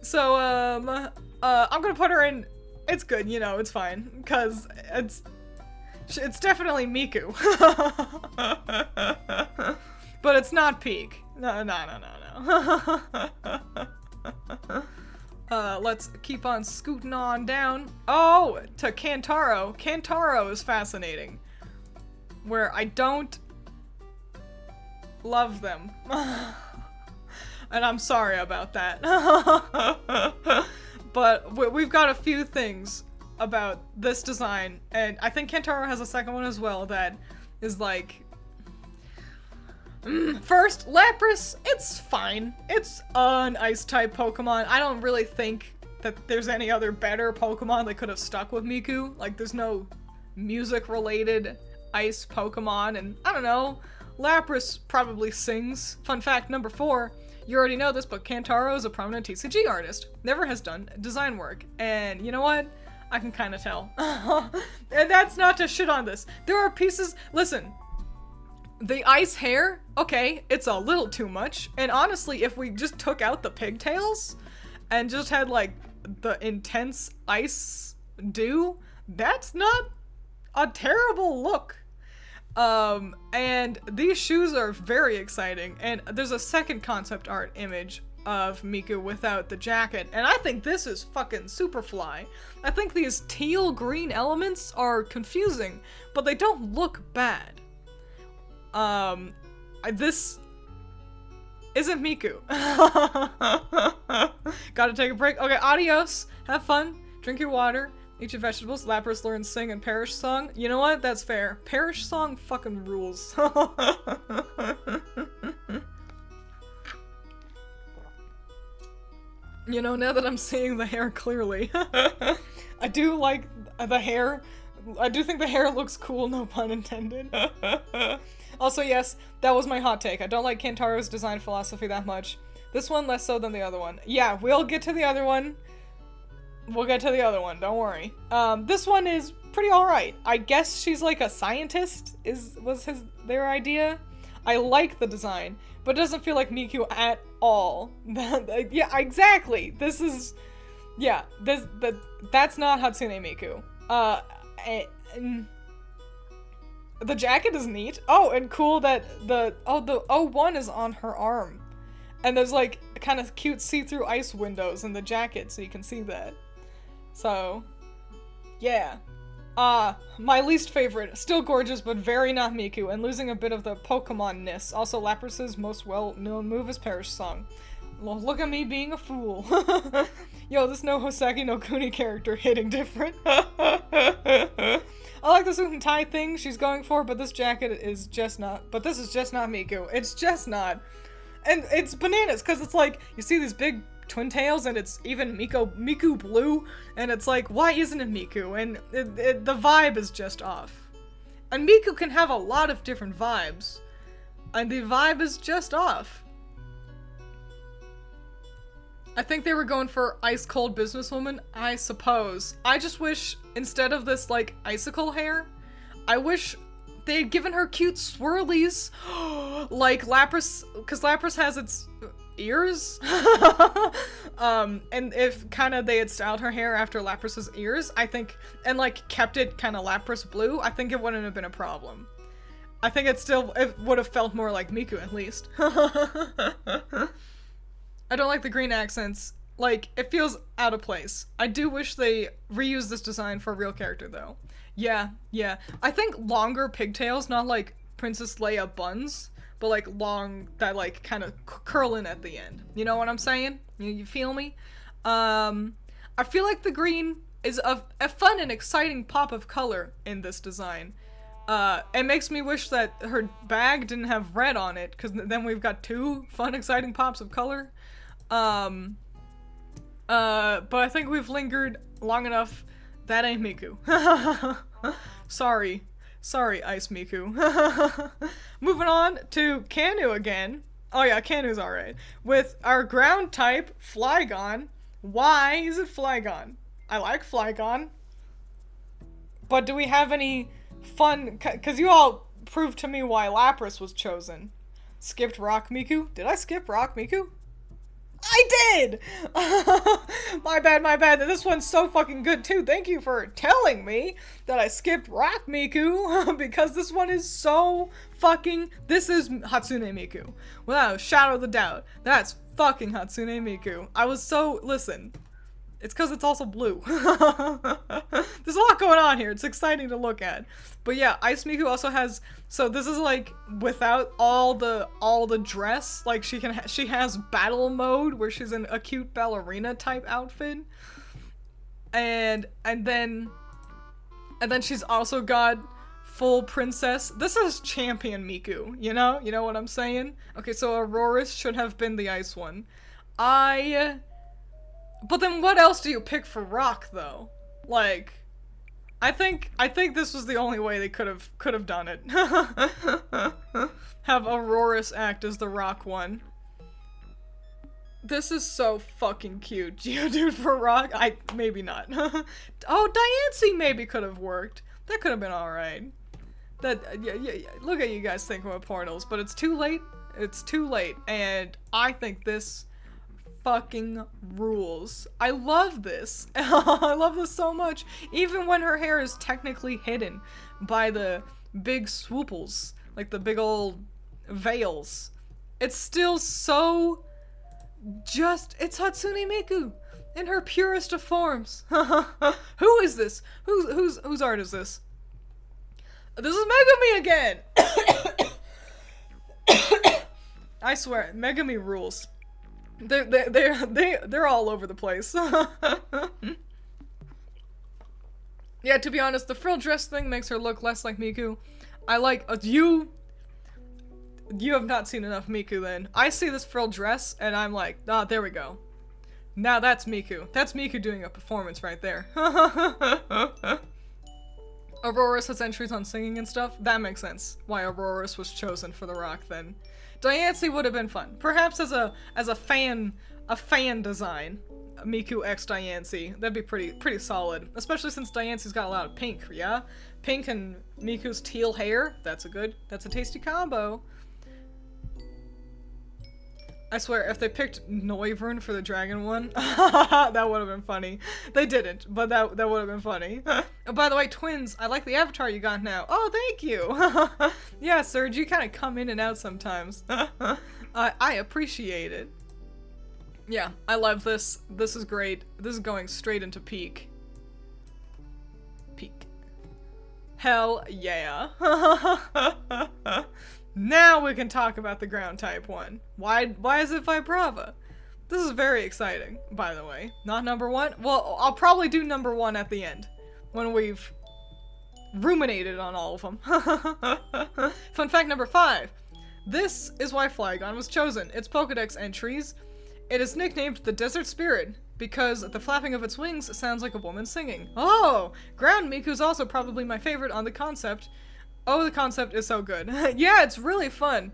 So, I'm gonna put her in. It's good, you know, it's fine, because it's definitely Miku. But it's not peak. No. Let's keep on scooting on down. Oh, to Kantaro. Kantaro is fascinating. Where I don't love them. And I'm sorry about that. But we've got a few things about this design, and I think Kantaro has a second one as well that is like... First, Lapras, it's fine. It's an Ice-type Pokemon. I don't really think that there's any other better Pokemon that could have stuck with Miku. Like, there's no music-related Ice Pokemon, and I don't know, Lapras probably sings. Fun fact number 4, you already know this, but Kantaro is a prominent TCG artist. Never has done design work, and you know what? I can kind of tell. And that's not to shit on this. There are pieces, listen, the ice hair, okay, it's a little too much. And honestly, if we just took out the pigtails and just had like the intense ice dew, that's not a terrible look. And these shoes are very exciting. And there's a second concept art image of Miku without the jacket. And I think this is fucking super fly. I think these teal green elements are confusing, but they don't look bad. This isn't Miku. Gotta take a break. Okay, adios. Have fun. Drink your water. Eat your vegetables. Lapras learns sing and Perish song. You know what? That's fair. Perish song fucking rules. You know, now that I'm seeing the hair clearly, I do like the hair. I do think the hair looks cool, no pun intended. Also, yes, that was my hot take. I don't like Kantaro's design philosophy that much. This one less so than the other one. Yeah, we'll get to the other one. We'll get to the other one, don't worry. This one is pretty alright. I guess she's like a scientist, was their idea. I like the design, but it doesn't feel like Miku at all. Yeah, exactly. This is... Yeah, that's not Hatsune Miku. The jacket is neat. Oh, and cool that the O1 is on her arm. And there's like kind of cute see-through ice windows in the jacket, so you can see that. So, yeah. My least favorite, still gorgeous, but very not Miku, and losing a bit of the Pokemon-ness. Also, Lapras's most well-known move is Perish Song. Well, look at me being a fool. Yo, this no Hoseki no Kuni character hitting different. I like the suit and tie thing she's going for, but this jacket is just not, but this is just not Miku. It's just not. And it's bananas, because it's like, you see these big twin tails, and it's even Miku blue, and it's like, why isn't it Miku? And the vibe is just off. And Miku can have a lot of different vibes, and the vibe is just off. I think they were going for ice cold businesswoman, I suppose. I just wish, instead of this, like, icicle hair, I wish they had given her cute swirlies, like Lapras, because Lapras has its ears. And if kind of they had styled her hair after Lapras's ears, I think, and like kept it kind of Lapras blue, I think it wouldn't have been a problem. I think it would have felt more like Miku at least. I don't like the green accents. Like, it feels out of place. I do wish they reused this design for a real character, though. Yeah. I think longer pigtails, not like Princess Leia buns, but like long, that like kind of curl in at the end. You know what I'm saying? You feel me? I feel like the green is a fun and exciting pop of color in this design. It makes me wish that her bag didn't have red on it, because then we've got 2 fun, exciting pops of color. But I think we've lingered long enough. That ain't Miku. Sorry. Sorry, Ice Miku. Moving on to Kanu again. Oh yeah, Kanu's alright. With our ground type, Flygon. Why is it Flygon? I like Flygon. But do we have any fun... Because you all proved to me why Lapras was chosen. Skipped Rock Miku? Did I skip Rock Miku? I did! My bad. This one's so fucking good too. Thank you for telling me that I skipped Rock Miku, because this one is so fucking... This is Hatsune Miku. Without a shadow of a doubt. That's fucking Hatsune Miku. I was so... Listen. It's because it's also blue. There's a lot going on here. It's exciting to look at. But yeah, Ice Miku also has... So this is like without all the dress. Like she has battle mode where she's in a cute ballerina type outfit. And then she's also got full princess. This is champion Miku, you know? You know what I'm saying? Okay, so Aurora's should have been the ice one. But then what else do you pick for rock though? Like, I think this was the only way they could have done it. Have Aurora's act as the rock one. This is so fucking cute. Geodude for rock? Maybe not. Oh, Diancie maybe could have worked. That could have been alright. Yeah, look at you guys thinking about portals, but it's too late. It's too late, and I think this fucking rules. I love this. I love this so much. Even when her hair is technically hidden by the big swooples, like the big old veils, it's still so just, it's Hatsune Miku in her purest of forms. Who is this? Whose art is this? This is Megami again. I swear, Megami rules. They're all over the place. Yeah, to be honest, the frill dress thing makes her look less like Miku. I like you have not seen enough Miku then. I see this frill dress and I'm like, ah, there we go. Now that's Miku. That's Miku doing a performance right there. Aurora's has entries on singing and stuff. That makes sense. Why Aurora's was chosen for the rock then. Diancie would have been fun. Perhaps as a fan design. Miku x Diancie. That'd be pretty solid. Especially since Diancie's got a lot of pink, yeah? Pink and Miku's teal hair. That's a tasty combo. I swear, if they picked Noivern for the dragon one, that would have been funny. They didn't, but that would have been funny. Oh, by the way, Twiins, I like the avatar you got now. Oh, thank you! Yeah, Serge, you kind of come in and out sometimes. I appreciate it. Yeah, I love this. This is great. This is going straight into peak. Peak. Hell yeah. Now we can talk about the ground type one. Why is it Vibrava? This is very exciting, by the way. Not number one? Well, I'll probably do number one at the end, when we've ruminated on all of them. Fun fact number 5. This is why Flygon was chosen. Its Pokedex entries. It is nicknamed the Desert Spirit, because the flapping of its wings sounds like a woman singing. Oh! Ground Miku's also probably my favorite on the concept. Oh, the concept is so good. Yeah, it's really fun.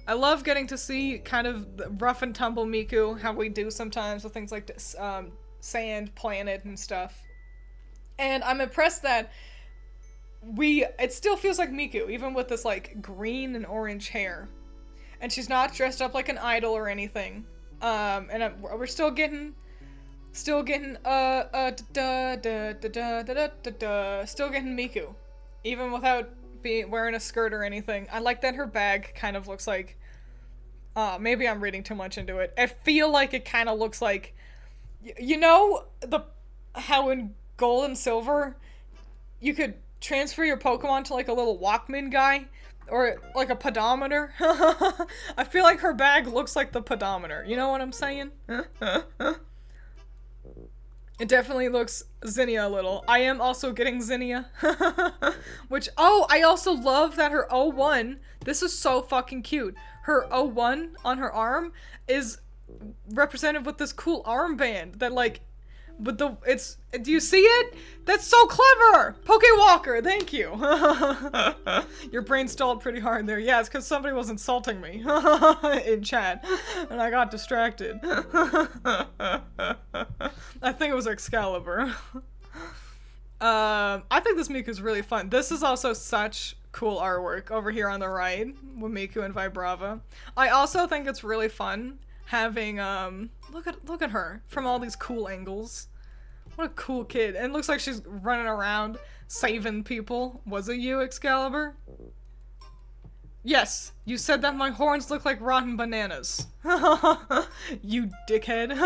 I love getting to see kind of the rough and tumble Miku, how we do sometimes with things like this, sand, planet, and stuff. And I'm impressed that it still feels like Miku, even with this, like, green and orange hair. And she's not dressed up like an idol or anything. We're still getting Miku. Even without wearing a skirt or anything. I like that her bag kind of looks like... maybe I'm reading too much into it. I feel like it kind of looks like... You know how in Gold and Silver you could transfer your Pokemon to like a little Walkman guy? Or like a pedometer? I feel like her bag looks like the pedometer. You know what I'm saying? It definitely looks Zinnia a little. I am also getting Zinnia. Which, oh, I also love that her O1, this is so fucking cute. Her O1 on her arm is represented with this cool armband that, like, But do you see it? That's so clever! Poke Walker, thank you. Your brain stalled pretty hard there. Yeah, it's because somebody was insulting me in chat, and I got distracted. I think it was Excalibur. I think this Miku's really fun. This is also such cool artwork over here on the right with Miku and Vibrava. I also think it's really fun having look at her from all these cool angles. What a cool kid. And it looks like she's running around saving people. Was it you, Excalibur? Yes, you said that my horns look like rotten bananas. You dickhead.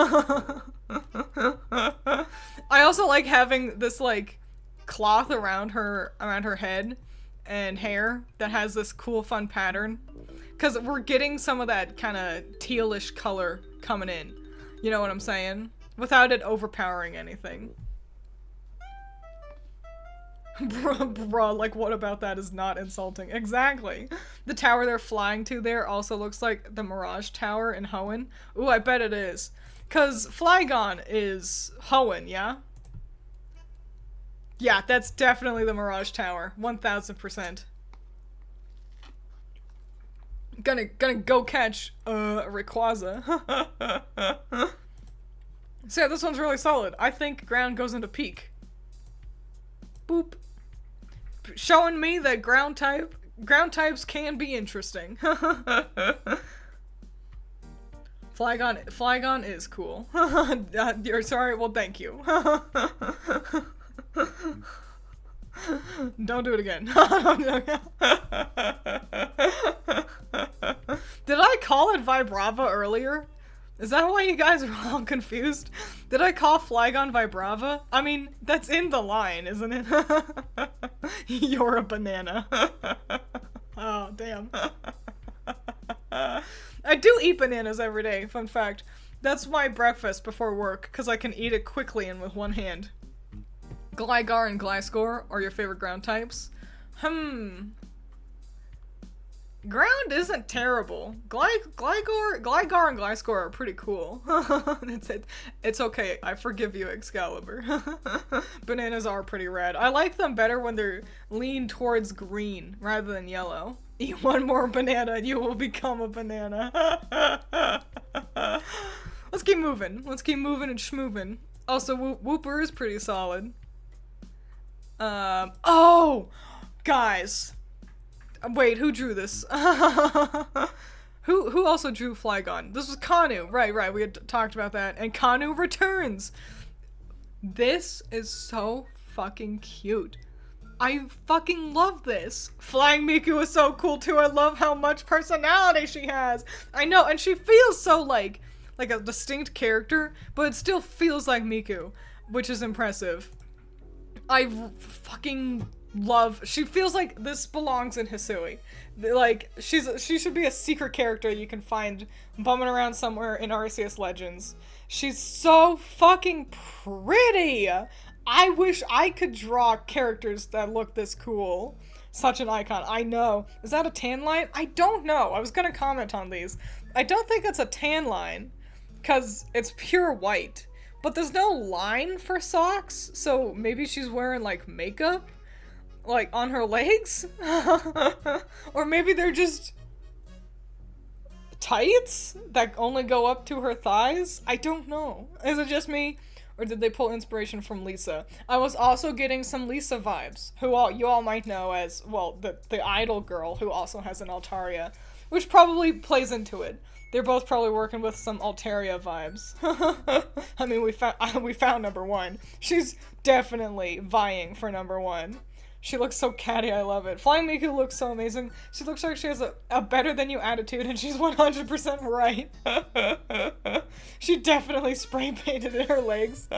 I also like having this like cloth around her head and hair that has this cool fun pattern. Cause we're getting some of that kind of tealish color coming in. You know what I'm saying? Without it overpowering anything. Bruh, like what about that is not insulting? Exactly. The tower they're flying to there also looks like the Mirage Tower in Hoenn. Ooh, I bet it is. Cause Flygon is Hoenn, yeah? Yeah, that's definitely the Mirage Tower. 1000%. Gonna go catch, Rayquaza. So yeah, this one's really solid. I think ground goes into peak. Boop. Showing me that ground types can be interesting. Flygon is cool. You're sorry, well thank you. Don't do it again. Did I call it Vibrava earlier? Is that why you guys are all confused? Did I call Flygon Vibrava? I mean, that's in the line, isn't it? You're a banana. Oh, damn. I do eat bananas every day, fun fact. That's my breakfast before work, because I can eat it quickly and with one hand. Gligar and Gliscor are your favorite ground types? Ground isn't terrible. Gligar and Gliscor are pretty cool. It's okay. I forgive you, Excalibur. Bananas are pretty rad. I like them better when they're lean towards green rather than yellow. Eat one more banana and you will become a banana. Let's keep moving. Let's keep moving and schmoving. Also, Wooper is pretty solid. Oh! Guys. Wait, who drew this? Who also drew Flygon? This was Kanu. Right, we had talked about that. And Kanu returns! This is so fucking cute. I fucking love this. Flying Miku is so cool too. I love how much personality she has. I know, and she feels so like a distinct character, but it still feels like Miku, which is impressive. I fucking love. She feels like this belongs in Hisui. Like she should be a secret character you can find bumming around somewhere in Arceus Legends. She's so fucking pretty. I wish I could draw characters that look this cool. Such an icon. I know. Is that a tan line? I don't know. I was gonna comment on these. I don't think it's a tan line, because it's pure white. But there's no line for socks, so maybe she's wearing, like, makeup? Like, on her legs? Or maybe they're just tights that only go up to her thighs? I don't know. Is it just me? Or did they pull inspiration from Lisa? I was also getting some Lisa vibes, who you all might know as, well, the idol girl who also has an Altaria, which probably plays into it. They're both probably working with some Altaria vibes. I mean, we found number one. She's definitely vying for number one. She looks so catty, I love it. Flying Miku looks so amazing. She looks like she has a better than you attitude, and she's 100% right. She definitely spray painted in her legs.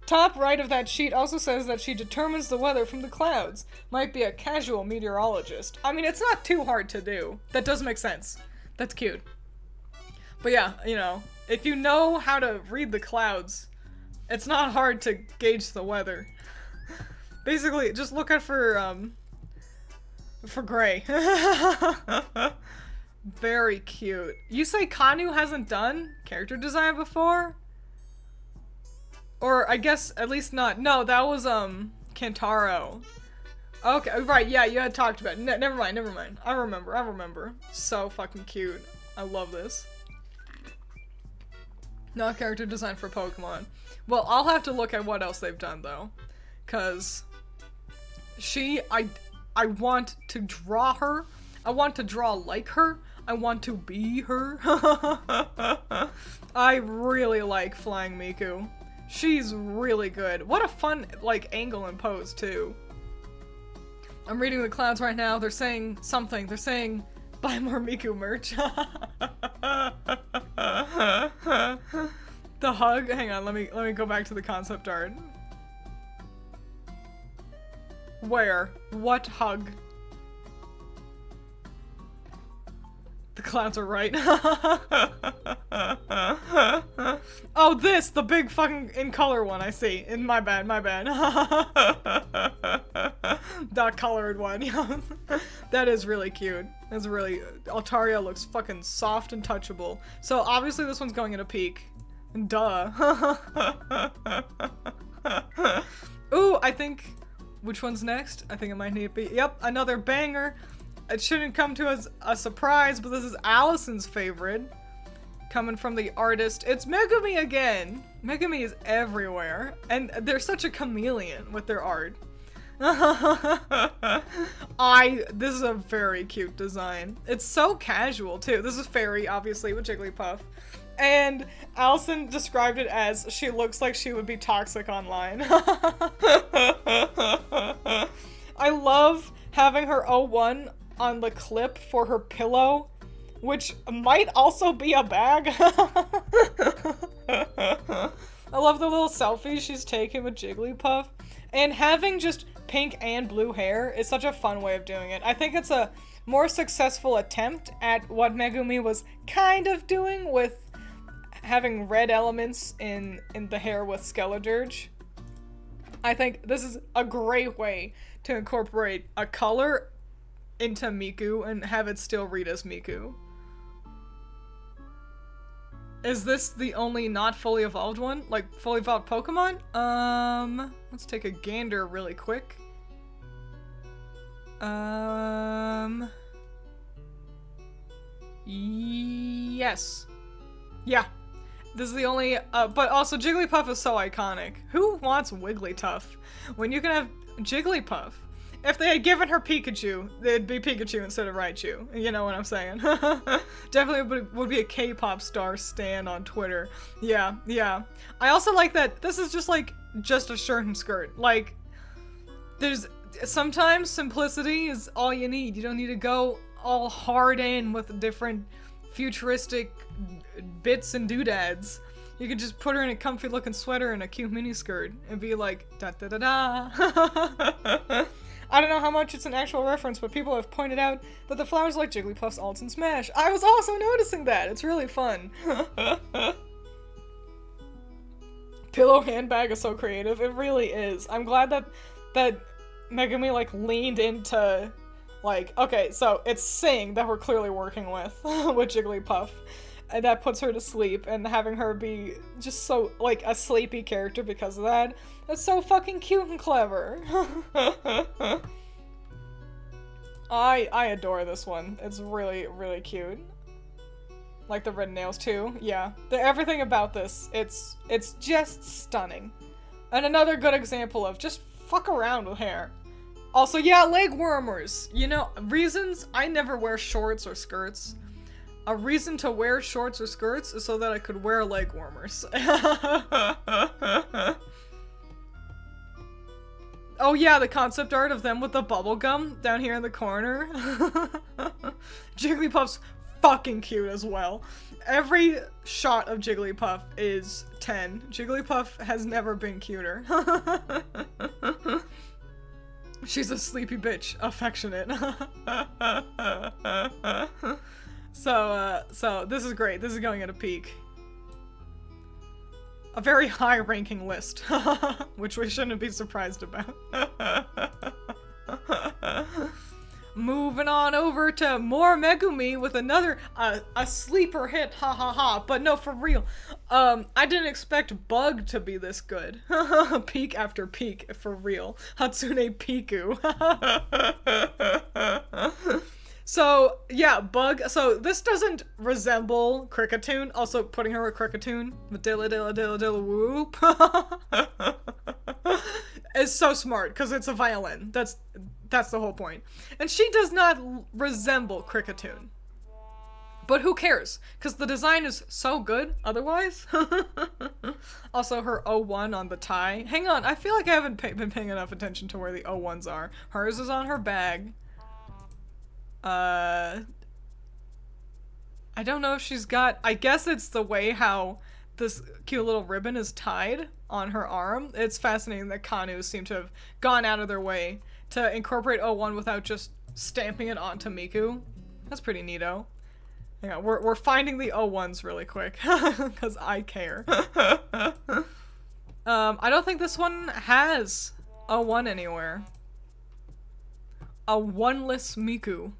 Top right of that sheet also says that she determines the weather from the clouds. Might be a casual meteorologist. I mean, it's not too hard to do. That does make sense. That's cute. But yeah, you know, if you know how to read the clouds, it's not hard to gauge the weather. Basically, just look out for gray. Very cute. You say Kanu hasn't done character design before? Or I guess at least not. No, that was Kantaro. Okay, right, yeah, you had talked about it. Never mind, never mind. I remember. So fucking cute. I love this. Not character design for Pokemon. Well, I'll have to look at what else they've done though. Cause I want to draw her. I want to draw like her. I want to be her. I really like Flying Miku. She's really good. What a fun, like, angle and pose, too. I'm reading the clouds right now. They're saying something. They're saying, buy more Miku merch. The hug? Hang on, let me go back to the concept art. Where? What hug? The clouds are right. Oh, this! The big fucking in color one I see. My bad. The colored one. That is really cute. That's really... Altaria looks fucking soft and touchable. So obviously this one's going at a peak. Duh. Ooh, I think... Which one's next? I think it might need to be... Yep, another banger. It shouldn't come to us a surprise, but this is Allison's favorite. Coming from the artist. It's Megumi again! Megumi is everywhere. And they're such a chameleon with their art. This is a very cute design. It's so casual, too. This is Fairy, obviously, with Jigglypuff. And Allison described it as, she looks like she would be toxic online. I love having her 01 on the clip for her pillow, which might also be a bag. I love the little selfies she's taking with Jigglypuff. And having just pink and blue hair is such a fun way of doing it. I think it's a more successful attempt at what Megumi was kind of doing with having red elements in the hair with Skeledirge. I think this is a great way to incorporate a color into Miku and have it still read as Miku. Is this the only not fully evolved one? Like, fully evolved Pokemon? Let's take a gander really quick. Yes. Yeah. This is the only, but also Jigglypuff is so iconic. Who wants Wigglytuff when you can have Jigglypuff? If they had given her Pikachu, it'd be Pikachu instead of Raichu. You know what I'm saying? Definitely would be a K-pop star stan on Twitter. Yeah. I also like that this is just a shirt and skirt. Like, sometimes simplicity is all you need. You don't need to go all hard in with different futuristic bits and doodads. You could just put her in a comfy looking sweater and a cute miniskirt and be like, da da da da. I don't know how much it's an actual reference, but people have pointed out that the flowers like Jigglypuff's alts in Smash. I was also noticing that. It's really fun. Pillow handbag is so creative. It really is. I'm glad that Megumi leaned into okay, so it's Sing that we're clearly working with Jigglypuff. And that puts her to sleep, and having her be just so, a sleepy character because of that. That's so fucking cute and clever. I adore this one. It's really, really cute. Like the red nails too. Yeah. Everything about this, it's just stunning. And another good example of just fuck around with hair. Also, yeah, leg warmers. You know, reasons I never wear shorts or skirts. A reason to wear shorts or skirts is so that I could wear leg warmers. Oh yeah, the concept art of them with the bubble gum down here in the corner. Jigglypuff's fucking cute as well. Every shot of Jigglypuff is 10. Jigglypuff has never been cuter. She's a sleepy bitch. Affectionate. So this is great. This is going at a peak. A very high-ranking list, which we shouldn't be surprised about. Moving on over to more Megumi with another, a sleeper hit, ha ha ha, but no, for real. I didn't expect Bug to be this good. Peak after peak, for real. Hatsune Piku. So, yeah, Bug. So, this doesn't resemble Cricketune. Also, putting her with Cricketune. Dilla dilla dilla dilla whoop. Is so smart, because it's a violin. That's the whole point. And she does not resemble Cricketune. But who cares? Because the design is so good otherwise. Also, her O1 on the tie. Hang on, I feel like I haven't been paying enough attention to where the O1s are. Hers is on her bag. I don't know if she's got... I guess it's the way how this cute little ribbon is tied on her arm. It's fascinating that Kanu seem to have gone out of their way to incorporate O1 without just stamping it onto Miku. That's pretty neato. Yeah, we're finding the O1s really quick, because I care. I don't think this one has O1 anywhere. A one-less Miku.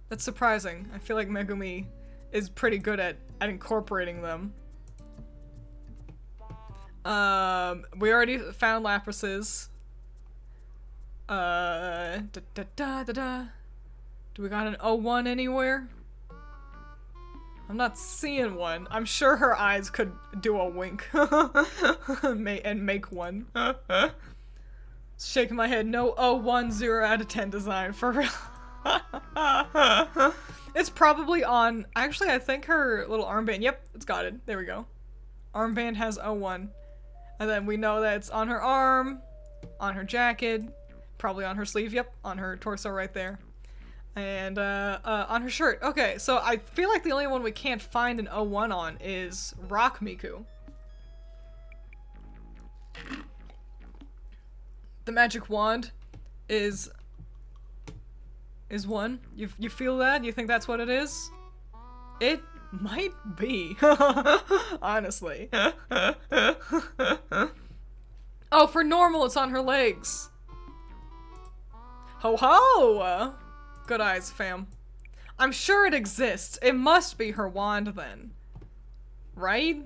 That's surprising. I feel like Megumi is pretty good at incorporating them. We already found Lapis's. Do we got an O1 anywhere? I'm not seeing one. I'm sure her eyes could do a wink. And make one. Shaking my head. No O1 0 out of 10 design. For real. It's probably on... Actually, I think her little armband... Yep, it's got it. There we go. Armband has O1. And then we know that it's on her arm, on her jacket, probably on her sleeve. Yep, on her torso right there. And on her shirt. Okay, so I feel like the only one we can't find an O1 on is Rock Miku. The magic wand is one. You feel that? You think that's what it is? It might be. Honestly. Oh, for normal it's on her legs. Ho ho! Good eyes, fam. I'm sure it exists. It must be her wand then. Right?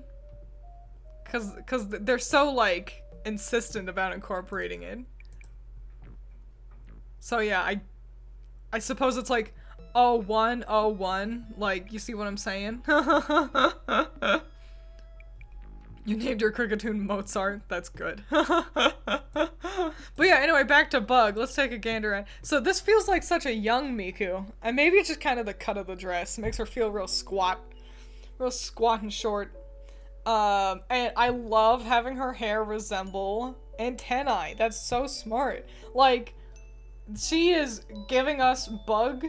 Cause they're so, like, insistent about incorporating it. So yeah, I suppose it's like O1, O1. Like, you see what I'm saying? You named your Cricketune Mozart. That's good. But yeah, anyway, back to Bug. Let's take a gander at... So this feels like such a young Miku. And maybe it's just kind of the cut of the dress. It makes her feel real squat. Real squat and short. And I love having her hair resemble antennae. That's so smart. Like, she is giving us Bug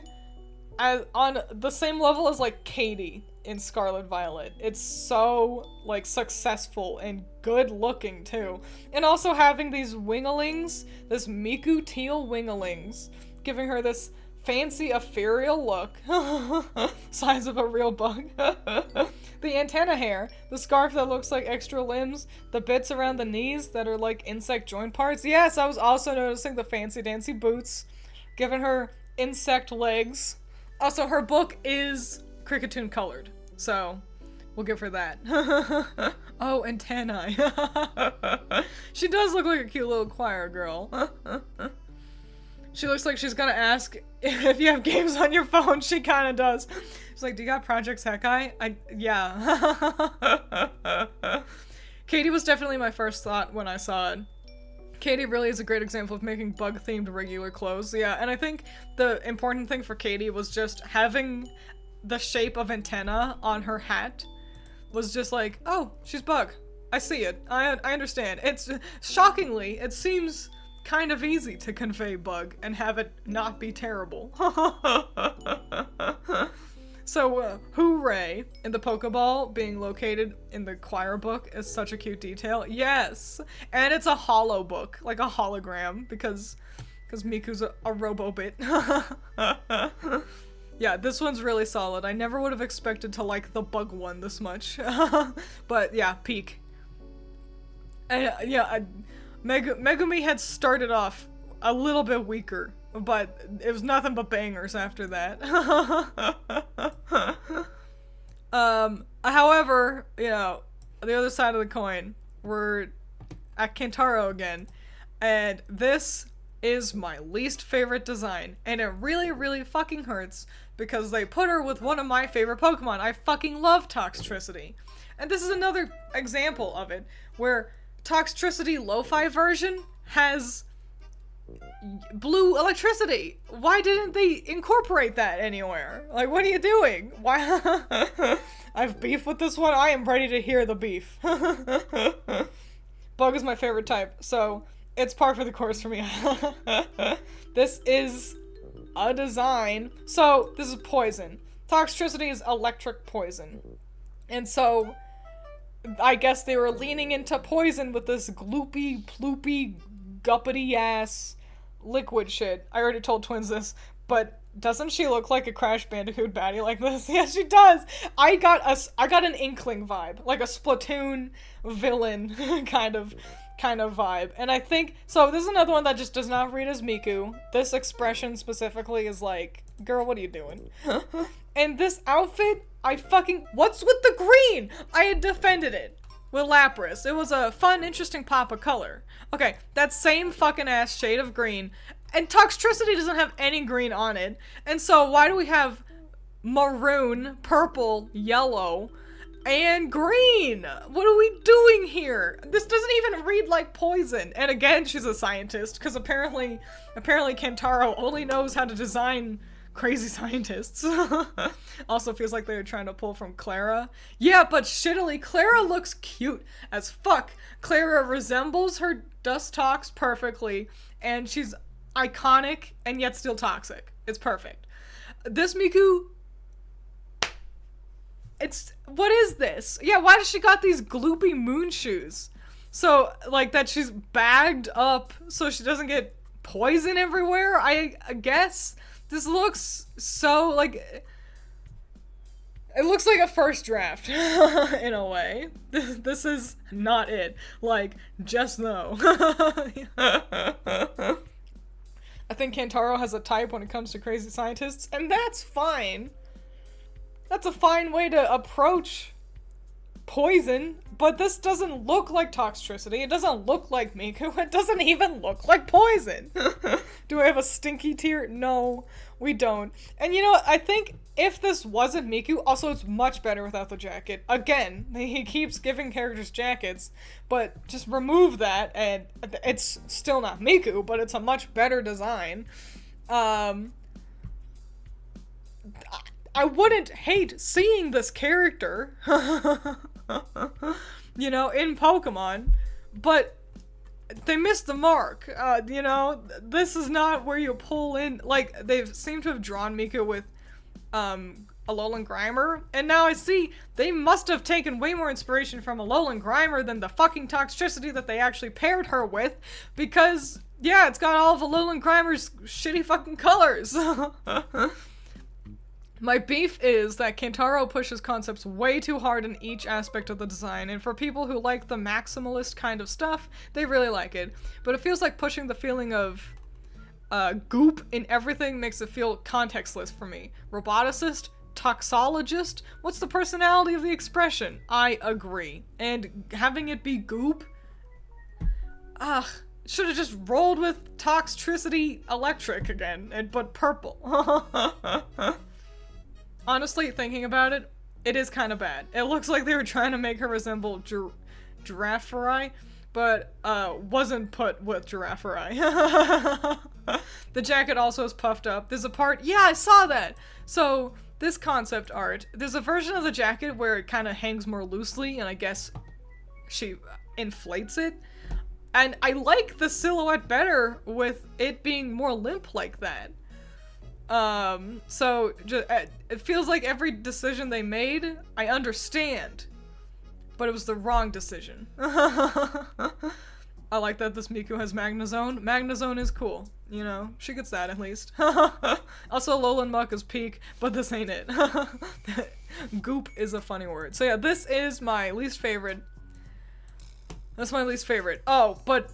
on the same level as, like, Katie in Scarlet Violet. It's so, like, successful and good looking too. And also having these winglings, this Miku teal winglings, giving her this fancy ethereal look. Size of a real bug. The antenna hair, the scarf that looks like extra limbs, the bits around the knees that are like insect joint parts. Yes, I was also noticing the fancy dancy boots, giving her insect legs. Also, her book is Cricketune colored, so we'll give her that. Oh, antennae. She does look like a cute little choir girl. She looks like she's gonna ask if you have games on your phone. She kinda does. She's like, do you got Project Sekai? Yeah. Katie was definitely my first thought when I saw it. Katie really is a great example of making bug-themed regular clothes. Yeah, and I think the important thing for Katie was just having the shape of antenna on her hat was just like, oh, she's Bug. I see it. I understand. It's shockingly, it seems kind of easy to convey Bug and have it not be terrible. So, hooray, in the Pokeball being located in the choir book is such a cute detail. Yes! And it's a holo book, like a hologram, because Miku's a robo-bit. Yeah, this one's really solid. I never would have expected to like the Bug one this much. But yeah, peak. And yeah, Megumi had started off a little bit weaker, but it was nothing but bangers after that. However, you know, the other side of the coin, we're at Kentaro again, and this is my least favorite design, and it really, really fucking hurts because they put her with one of my favorite Pokemon. I fucking love Toxtricity. And this is another example of it, where Toxtricity Lo-Fi version has blue electricity. Why didn't they incorporate that anywhere? Like, what are you doing? Why? I have beef with this one. I am ready to hear the beef. Bug is my favorite type, so it's par for the course for me. This is a design. So, this is poison. Toxtricity is electric poison. And so, I guess they were leaning into poison with this gloopy, ploopy, guppity ass liquid shit. I already told Twiins this, but doesn't she look like a Crash Bandicoot baddie like this? Yeah, she does. I got an Inkling vibe, like a Splatoon villain kind of vibe. And I think so. This is another one that just does not read as Miku. This expression specifically is like, girl, what are you doing? And this outfit, what's with the green? I had defended it with Lapras. It was a fun, interesting pop of color. Okay, that same fucking ass shade of green. And Toxtricity doesn't have any green on it. And so why do we have maroon, purple, yellow, and green? What are we doing here? This doesn't even read like poison. And again, she's a scientist, because apparently Kentaro only knows how to design crazy scientists. Also feels like they were trying to pull from Clara. Yeah, but shittily, Clara looks cute as fuck. Clara resembles her Dustox perfectly, and she's iconic and yet still toxic. It's perfect. This Miku, what is this? Yeah, why does she got these gloopy moon shoes? So, like, that she's bagged up so she doesn't get poison everywhere, I guess? This looks so, like, it looks like a first draft, in a way. This is not it. Like, just no. I think Kentaro has a type when it comes to crazy scientists, and that's fine. That's a fine way to approach poison, but this doesn't look like Toxtricity. It doesn't look like Miku. It doesn't even look like poison. Do I have a stinky tear? No, we don't. And you know what? I think if this wasn't Miku, also it's much better without the jacket. Again, he keeps giving characters jackets, but just remove that and it's still not Miku, but it's a much better design. I wouldn't hate seeing this character, you know, in Pokemon, but they missed the mark. You know, this is not where you pull in, like, they seem to have drawn Miku with, Alolan Grimer, and now I see they must have taken way more inspiration from Alolan Grimer than the fucking Toxtricity that they actually paired her with, because, yeah, it's got all of Alolan Grimer's shitty fucking colors. My beef is that Kentaro pushes concepts way too hard in each aspect of the design, and for people who like the maximalist kind of stuff, they really like it. But it feels like pushing the feeling of goop in everything makes it feel contextless for me. Roboticist? Toxologist? What's the personality of the expression? I agree. And having it be goop? Ugh. Should have just rolled with Toxtricity Electric again, but purple. Honestly, thinking about it, it is kind of bad. It looks like they were trying to make her resemble Giraffari, but wasn't put with Giraffari. The jacket also is puffed up. There's a part, yeah, I saw that! So, this concept art, there's a version of the jacket where it kind of hangs more loosely, and I guess she inflates it. And I like the silhouette better with it being more limp like that. So, it feels like every decision they made, I understand, but it was the wrong decision. I like that this Miku has Magnezone. Magnezone is cool, you know, she gets that at least. Also, Alolan Muck is peak, but this ain't it. Goop is a funny word. So yeah, this is my least favorite. That's my least favorite. Oh, but,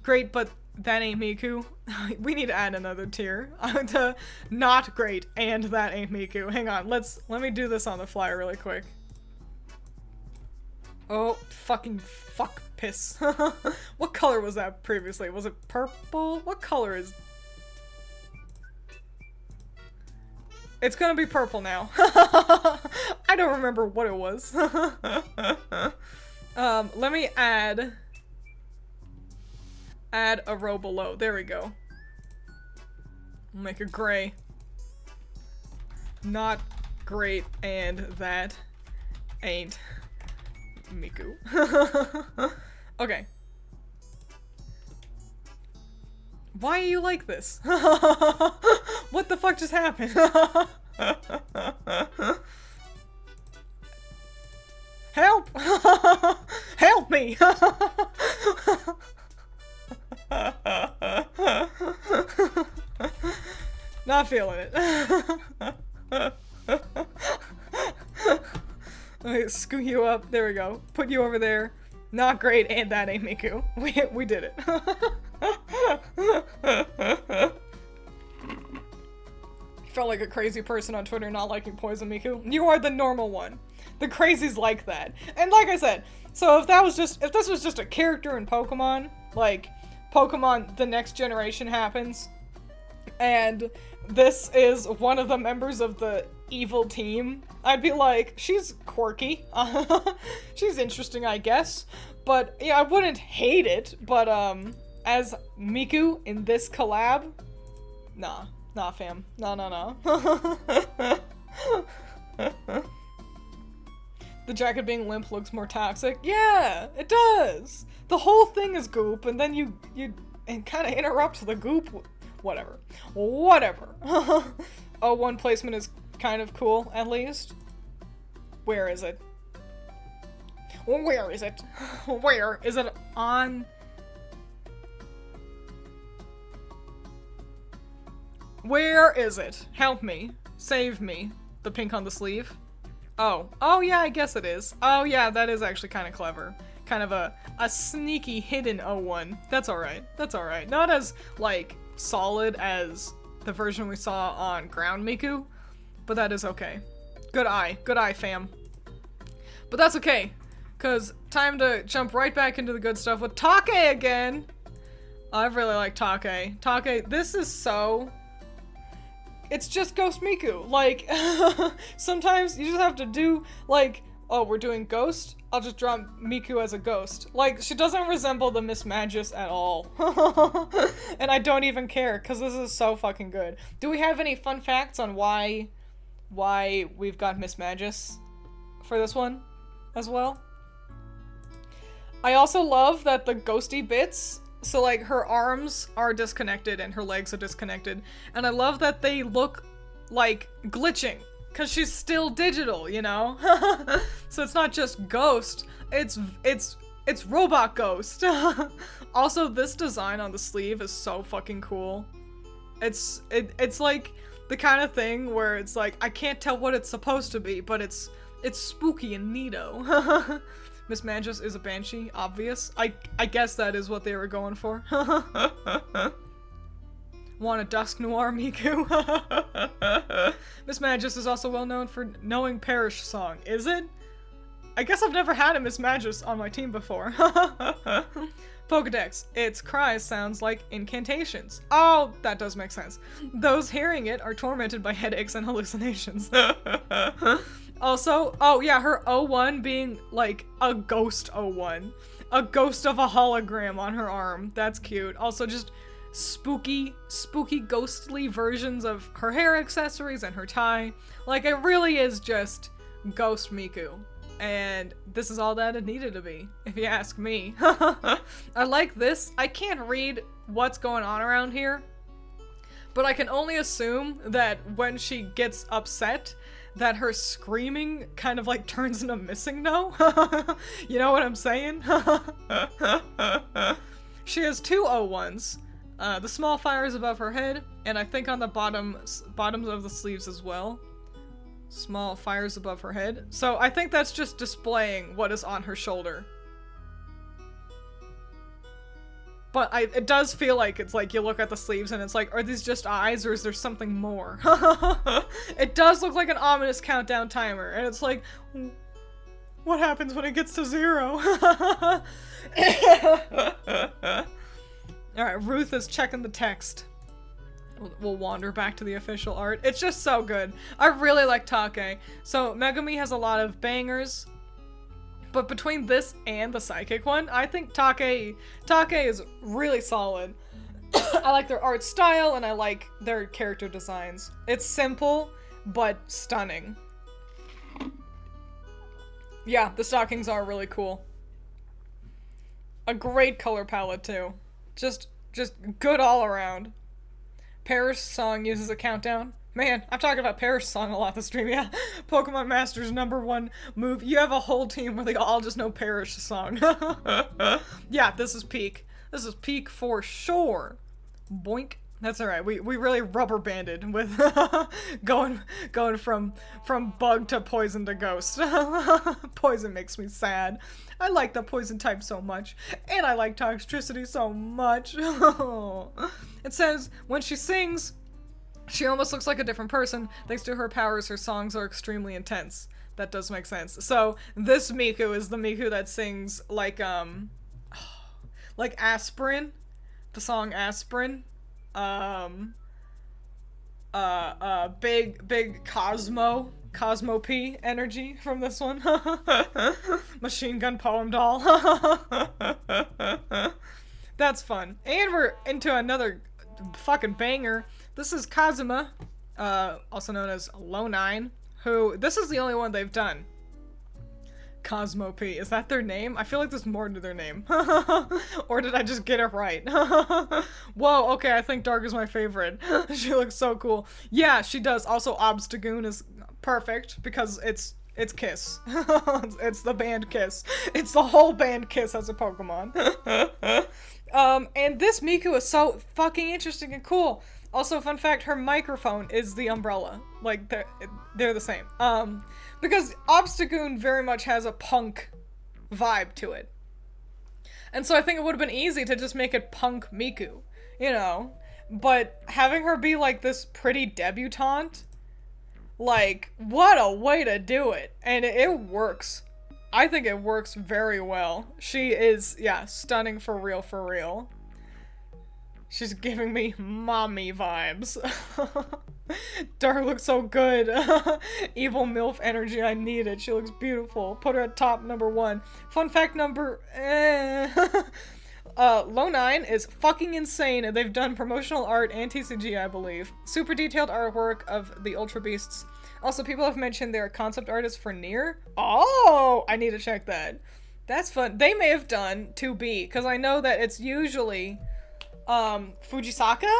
great, but that ain't Miku. We need to add another tier to not great and that ain't Miku. Hang on, let me do this on the fly really quick. Oh, fuck piss. What color was that previously? Was it purple? What color is... It's gonna be purple now. I don't remember what it was. Let me add a row below. There we go. Make it gray. Not great and that ain't Miku. Okay. Why are you like this? What the fuck just happened? Help! Help me! Not feeling it. Okay, scoot you up. There we go. Put you over there. Not great, and that ain't Miku. We did it. Felt like a crazy person on Twitter not liking Poison Miku. You are the normal one. The crazies like that. And like I said, so if this was just a character in Pokemon, like Pokemon The Next Generation happens, and this is one of the members of the evil team, I'd be like, she's quirky. She's interesting, I guess. But yeah, I wouldn't hate it, but as Miku in this collab, nah, fam. No. The jacket being limp looks more toxic. Yeah, it does. The whole thing is goop, and then you kind of interrupt the goop. Whatever. Oh, one placement is kind of cool, at least. Where is it? Where is it? Where is it on? Where is it? Help me. Save me. The pink on the sleeve. Oh yeah, I guess it is. Oh yeah, that is actually kind of clever. Kind of a sneaky hidden 01. That's alright. Not as, like, solid as the version we saw on Ground Miku, but that is okay. Good eye, fam. But that's okay, cause time to jump right back into the good stuff with Take again. I really like Take. Take, this is so... It's just Ghost Miku. Like, sometimes you just have to do, like, oh, we're doing Ghost? I'll just draw Miku as a ghost. Like, she doesn't resemble the Miss Magus at all. And I don't even care, because this is so fucking good. Do we have any fun facts on why we've got Miss Magus for this one as well? I also love that the ghosty bits, so like her arms are disconnected and her legs are disconnected, and I love that they look like glitching. Cause she's still digital, you know? So it's not just Ghost, it's Robot Ghost. Also, this design on the sleeve is so fucking cool. It's like the kind of thing where it's like, I can't tell what it's supposed to be, but it's spooky and neato. Miss Magus is a banshee, obvious. I guess that is what they were going for. Want a Dusk Noir Miku? Miss Magus is also well known for knowing Parish song. Is it? I guess I've never had a Miss Magus on my team before. Pokedex. Its cries sounds like incantations. Oh, that does make sense. Those hearing it are tormented by headaches and hallucinations. Also, oh yeah, her 01 being like a ghost 01. A ghost of a hologram on her arm. That's cute. Also just spooky ghostly versions of her hair accessories and her tie. Like, it really is just Ghost Miku. And this is all that it needed to be, if you ask me. I like this. I can't read what's going on around here, but I can only assume that when she gets upset, that her screaming kind of like turns into Missing No. You know what I'm saying? She has two 01s. The small fires above her head, and I think on the bottoms of the sleeves as well. Small fires above her head. So I think that's just displaying what is on her shoulder. But it does feel like it's like you look at the sleeves and it's like, are these just eyes or is there something more? It does look like an ominous countdown timer, and it's like, what happens when it gets to 0? Alright, Ruth is checking the text. We'll wander back to the official art. It's just so good. I really like Take. So Megumi has a lot of bangers, but between this and the psychic one, I think Take is really solid. I like their art style and I like their character designs. It's simple, but stunning. Yeah, the stockings are really cool. A great color palette too. Just good all around. Parrish song uses a countdown. Man, I'm talking about Parrish song a lot this stream, yeah. Pokemon Masters #1 move. You have a whole team where they all just know Parrish song. Yeah, this is peak. This is peak for sure. Boink. That's alright. We really rubber banded with going from bug to poison to ghost. Poison makes me sad. I like the poison type so much. And I like toxicity so much. It says, when she sings, she almost looks like a different person. Thanks to her powers, her songs are extremely intense. That does make sense. So, this Miku is the Miku that sings like Aspirin. The song Aspirin. Big Cosmo P energy from this one. Machine Gun Poem Doll. That's fun. And we're into another fucking banger. This is Kazuma, also known as Low 9, who, this is the only one they've done. Cosmo P. Is that their name? I feel like there's more to their name. Or did I just get it right? Whoa, okay, I think Dark is my favorite. She looks so cool. Yeah, she does. Also, Obstagoon is perfect because it's Kiss. It's the band Kiss. It's the whole band Kiss as a Pokemon. And this Miku is so fucking interesting and cool. Also, fun fact, her microphone is the umbrella. Like, they're the same. Because Obstagoon very much has a punk vibe to it. And so I think it would have been easy to just make it punk Miku, you know? But having her be like this pretty debutante, like, what a way to do it. And it works. I think it works very well. She is, yeah, stunning for real, for real. She's giving me mommy vibes. Dark looks so good. Evil MILF energy, I need it. She looks beautiful. Put her at top #1. Fun fact Low 9 is fucking insane, and they've done promotional art and TCG, I believe. Super detailed artwork of the Ultra Beasts. Also, people have mentioned they're concept artists for Nier. Oh, I need to check that. That's fun. They may have done 2B, because I know that it's usually Fujisaka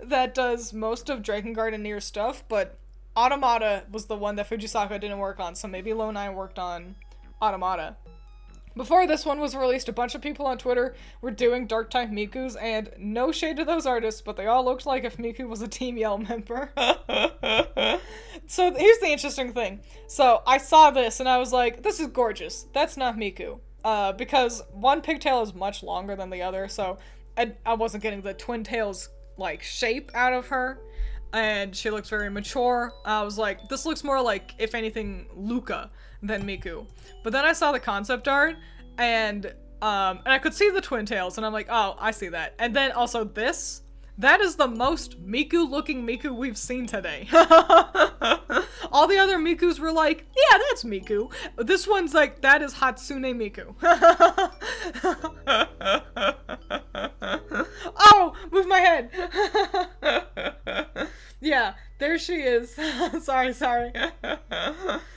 that does most of Drakengard and Nier stuff, but Automata was the one that Fujisaka didn't work on, so maybe Low 9 worked on Automata. Before this one was released, a bunch of people on Twitter were doing Dark-type Mikus, and no shade to those artists, but they all looked like if Miku was a Team Yell member. So here's the interesting thing. So I saw this, and I was like, this is gorgeous. That's not Miku. Because one pigtail is much longer than the other, so I wasn't getting the twin tails, like, shape out of her. And she looks very mature. I was like, this looks more like, if anything, Luca than Miku. But then I saw the concept art, and I could see the twin tails, and I'm like, oh, I see that. And then also this, that is the most Miku-looking Miku we've seen today. All the other Mikus were like, yeah, that's Miku. This one's like, that is Hatsune Miku. Oh, move my head. Yeah, there she is. Sorry.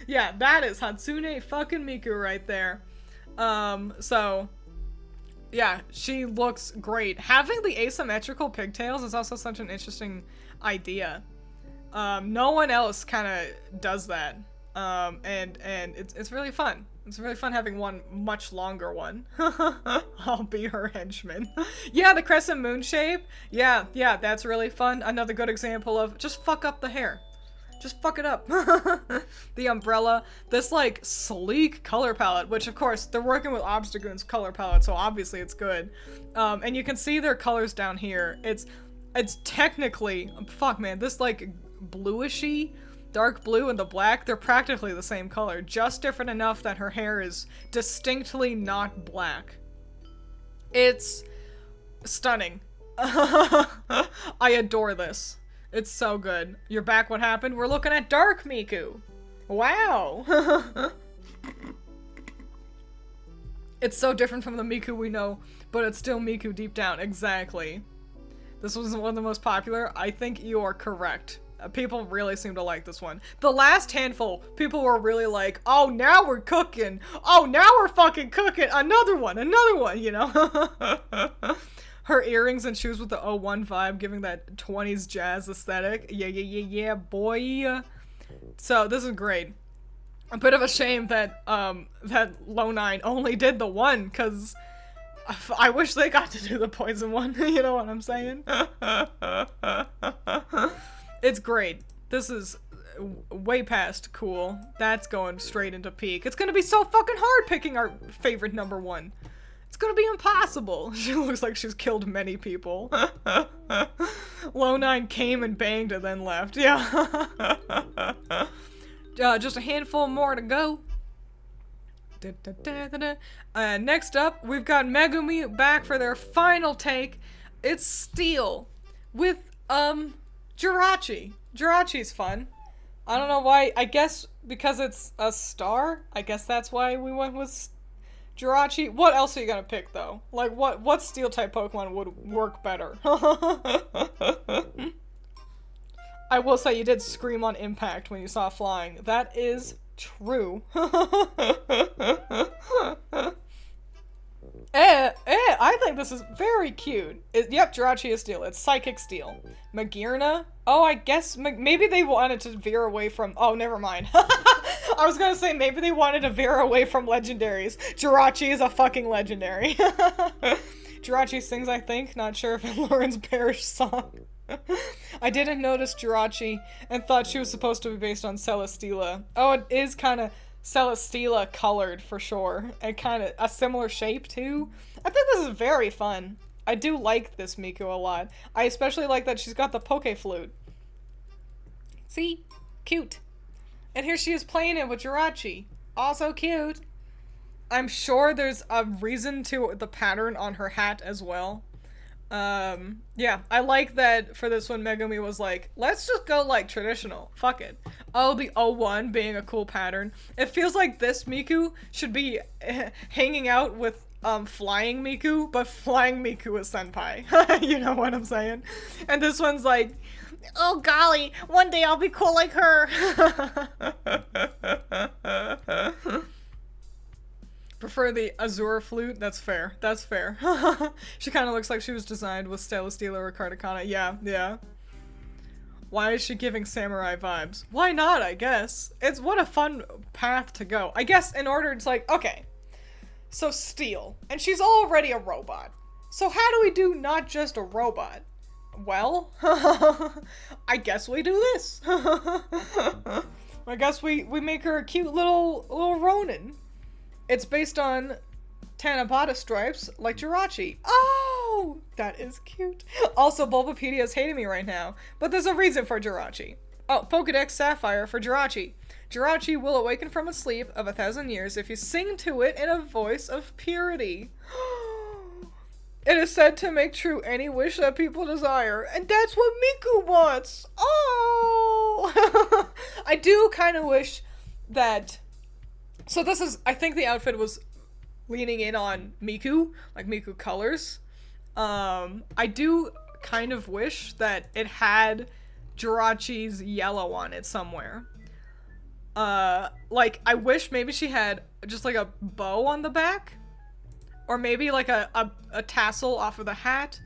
Yeah, that is Hatsune fucking Miku right there. So, yeah, she looks great. Having the asymmetrical pigtails is also such an interesting idea. No one else kind of does that. And it's really fun. It's really fun having one much longer one. I'll be her henchman. Yeah, the crescent moon shape. Yeah, that's really fun. Another good example of just fuck up the hair. Just fuck it up. The umbrella, this like sleek color palette, which of course they're working with Obstagoon's color palette, so obviously it's good. And you can see their colors down here. It's technically, fuck man, this like bluishy, dark blue and the black, they're practically the same color, just different enough that her hair is distinctly not black. It's stunning. I adore this. It's so good. You're back, what happened? We're looking at Dark Miku. Wow. It's so different from the Miku we know, but it's still Miku deep down. Exactly. This was one of the most popular. I think you are correct. People really seem to like this one. The last handful, people were really like, oh, now we're cooking. Oh, now we're fucking cooking. Another one, you know? Her earrings and shoes with the 01 vibe, giving that 20s jazz aesthetic. Yeah, boy. So this is great. A bit of a shame that that Low 9 only did the one, because I wish they got to do the poison one. You know what I'm saying? It's great. This is way past cool. That's going straight into peak. It's gonna be so fucking hard picking our favorite number one. It's gonna be impossible. She looks like she's killed many people. Low 9 came and banged and then left. Yeah. Just a handful more to go. Next up, we've got Megumi back for their final take. It's Steel with, Jirachi. Jirachi's fun. I don't know why. I guess because it's a star? I guess that's why we went with Jirachi. What else are you gonna pick, though? Like, what Steel-type Pokemon would work better? I will say you did scream on impact when you saw flying. That is true. I think this is very cute. Yep, Jirachi is Steel. It's Psychic Steel. Magirna? Oh, I guess maybe they wanted to veer away from... Oh, never mind. I was gonna say maybe they wanted to veer away from legendaries. Jirachi is a fucking legendary. Jirachi sings, I think. Not sure if it's Lauren's Parish song. I didn't notice Jirachi and thought she was supposed to be based on Celesteela. Oh, it is kind of Celesteela colored for sure. And kind of a similar shape too. I think this is very fun. I do like this Miku a lot. I especially like that she's got the Poke Flute. See? Cute. And here she is playing it with Jirachi. Also cute. I'm sure there's a reason to the pattern on her hat as well. Yeah, I like that for this one Megumi was like, let's just go like traditional. Fuck it. Oh, the 01 being a cool pattern. It feels like this Miku should be hanging out with Flying Miku, but Flying Miku is Senpai. You know what I'm saying? And this one's like, oh golly, one day I'll be cool like her. Prefer the Azure flute? That's fair. That's fair. She kind of looks like she was designed with Celesteela or Katakana. Yeah. Why is she giving samurai vibes? Why not, I guess? It's what a fun path to go. I guess in order, it's like, okay, so Steel, and she's already a robot. So how do we do not just a robot? Well, I guess we do this. I guess we make her a cute little Ronin. It's based on Tanabata stripes, like Jirachi. Oh, that is cute. Also, Bulbapedia is hating me right now, but there's a reason for Jirachi. Oh, Pokedex Sapphire for Jirachi. Jirachi will awaken from its sleep of 1,000 years if you sing to it in a voice of purity. It is said to make true any wish that people desire, and that's what Miku wants. Oh! I do kind of wish that... So this is, I think the outfit was leaning in on Miku, like Miku colors. I do kind of wish that it had Jirachi's yellow on it somewhere. Like, I wish maybe she had just like a bow on the back. Or maybe like a tassel off of the hat.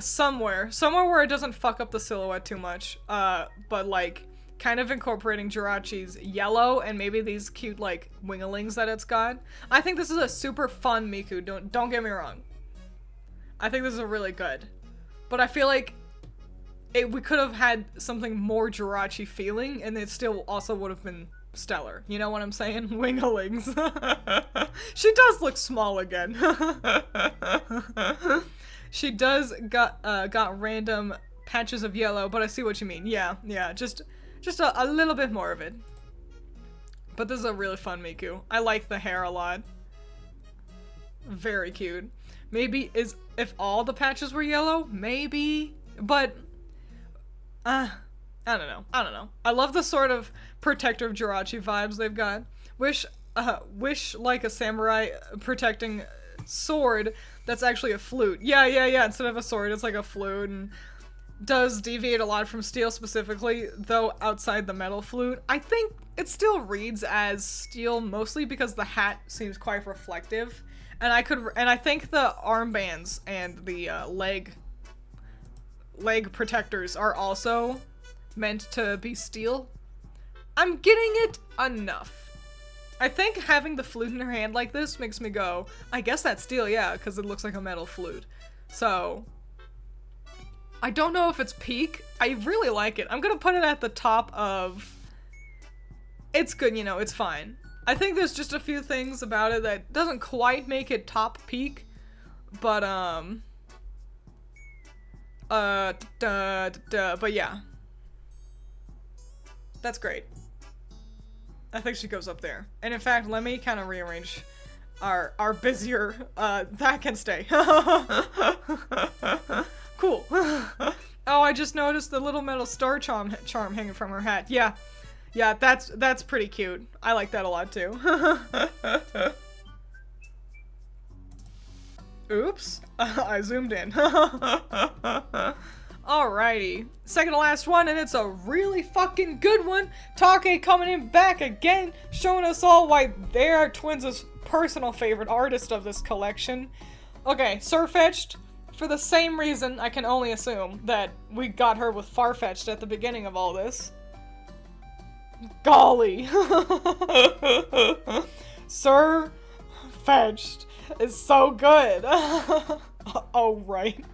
Somewhere where it doesn't fuck up the silhouette too much. But like... kind of incorporating Jirachi's yellow and maybe these cute like winglings that it's got. I think this is a super fun Miku, don't get me wrong. I think this is really good. But I feel like we could have had something more Jirachi feeling, and it still also would have been stellar. You know what I'm saying? Winglings. She does look small again. She does got random patches of yellow, but I see what you mean. Yeah, just a little bit more of it. But this is a really fun Miku. I like the hair a lot. Very cute. Maybe if all the patches were yellow, maybe, but I don't know. I love the sort of protective Jirachi vibes they've got. Wish like a samurai protecting sword that's actually a flute. Yeah. Instead of a sword, it's like a flute, and does deviate a lot from steel specifically, though outside the metal flute. I think it still reads as steel mostly because the hat seems quite reflective, and I think the armbands and the leg protectors are also meant to be steel. I'm getting it enough. I think having the flute in her hand like this makes me go, I guess that's steel, yeah, because it looks like a metal flute. So I don't know if it's peak. I really like it. I'm gonna put it at the top of... It's good, you know, it's fine. I think there's just a few things about it that doesn't quite make it top peak, but but yeah. That's great. I think she goes up there. And in fact, let me kind of rearrange our busier, that can stay. Cool. Oh, I just noticed the little metal star charm hanging from her hat. Yeah, that's pretty cute. I like that a lot too. Oops, I zoomed in. Alrighty, second to last one, and it's a really fucking good one. Take coming in back again, showing us all why they are Twiins' personal favorite artist of this collection. Okay, Sirfetch'd, for the same reason I can only assume that we got her with Farfetch'd at the beginning of all this. Golly. Sirfetch'd is so good. Oh, right.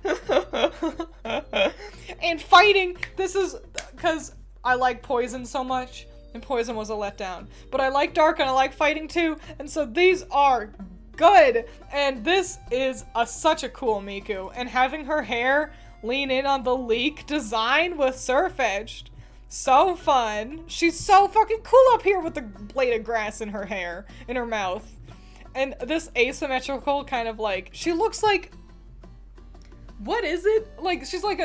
And fighting, this is because I like Poison so much, and Poison was a letdown. But I like Dark and I like fighting too, and so these are good. And this is such a cool Miku, and having her hair lean in on the leek design with Sirfetch'd, so fun. She's so fucking cool up here with the blade of grass in her hair, in her mouth. And this asymmetrical kind of like, she looks like, what is it? Like, she's like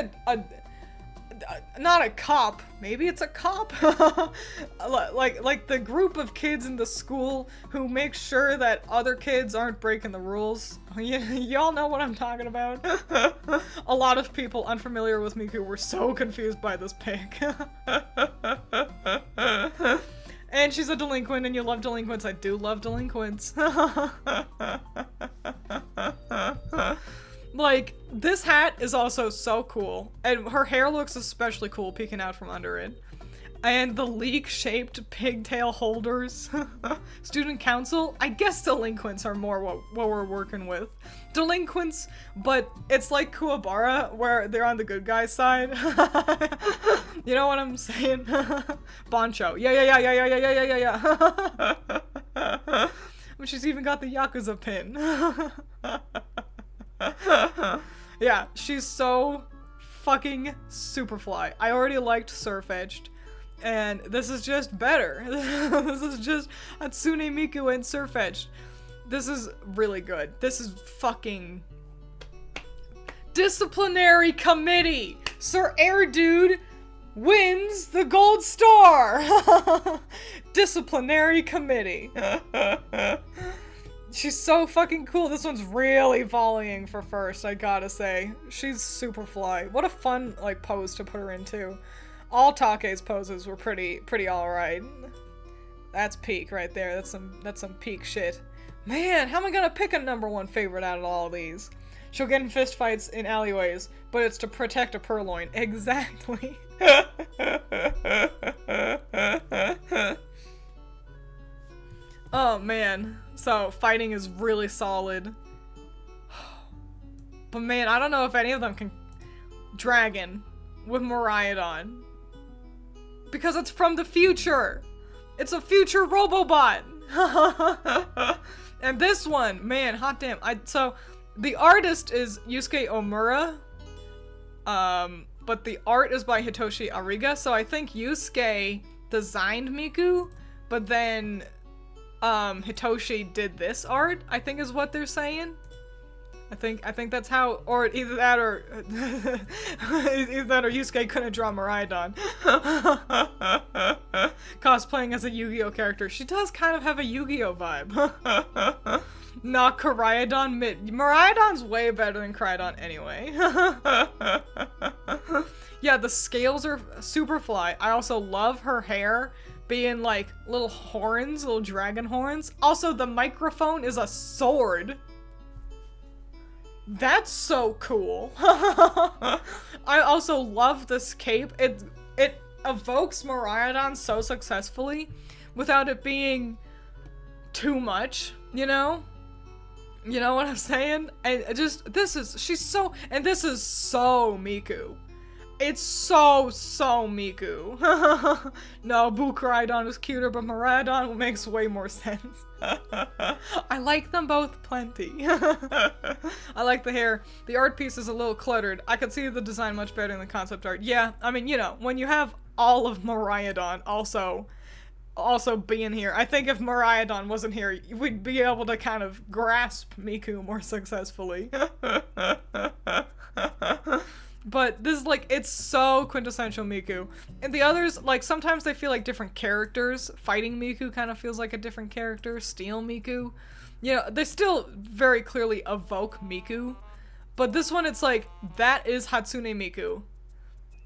not a cop. Maybe it's a cop? like the group of kids in the school who make sure that other kids aren't breaking the rules. Y'all know what I'm talking about. A lot of people unfamiliar with Miku were so confused by this pic. And she's a delinquent, and you love delinquents. I do love delinquents. Like, this hat is also so cool, and her hair looks especially cool peeking out from under it. And the leek-shaped pigtail holders. Student council? I guess delinquents are more what we're working with. Delinquents, but it's like Kuwabara, where they're on the good guy's side. You know what I'm saying? Boncho. Yeah. But she's even got the Yakuza pin. Yeah, she's so fucking Superfly. I already liked Sirfetch'd, and this is just better. This is just Hatsune Miku and Sirfetch'd. This is really good. This is fucking... Disciplinary Committee! Sir Air Dude wins the gold star! Disciplinary Committee. She's so fucking cool. This one's really volleying for first, I gotta say. She's Superfly. What a fun, like, pose to put her into. All Take's poses were pretty alright. That's peak right there. That's some peak shit. Man, how am I gonna pick a #1 favorite out of all of these? She'll get in fistfights in alleyways, but it's to protect a purloin. Exactly. Oh man, so fighting is really solid. But man, I don't know if any of them can... Dragon. with Miraidon. Because it's from the future. It's a future Robobot. And this one, man, hot damn. So the artist is Yusuke Omura. But the art is by Hitoshi Ariga. So I think Yusuke designed Miku, but then Hitoshi did this art, I think is what they're saying. I think that's how, or either that or Yusuke couldn't draw Miraidon. Cosplaying as a Yu-Gi-Oh character. She does kind of have a Yu-Gi-Oh vibe. Not Koraidon Miraidon's way better than Koraidon anyway. Yeah, the scales are super fly. I also love her hair being like little horns, little dragon horns. Also, the microphone is a sword. That's so cool. I also love this cape. It evokes Miraidon so successfully without it being too much, you know? You know what I'm saying? And this is so Miku. It's so Miku. No, Bukoraidon is cuter, but Miraidon makes way more sense. I like them both plenty. I like the hair. The art piece is a little cluttered. I could see the design much better in the concept art. Yeah, I mean, you know, when you have all of Miraidon also being here. I think if Miraidon wasn't here, we'd be able to kind of grasp Miku more successfully. But this is like, it's so quintessential Miku. And the others, like, sometimes they feel like different characters. Fighting Miku kind of feels like a different character. Steel Miku. You know, they still very clearly evoke Miku. But this one, it's like, that is Hatsune Miku.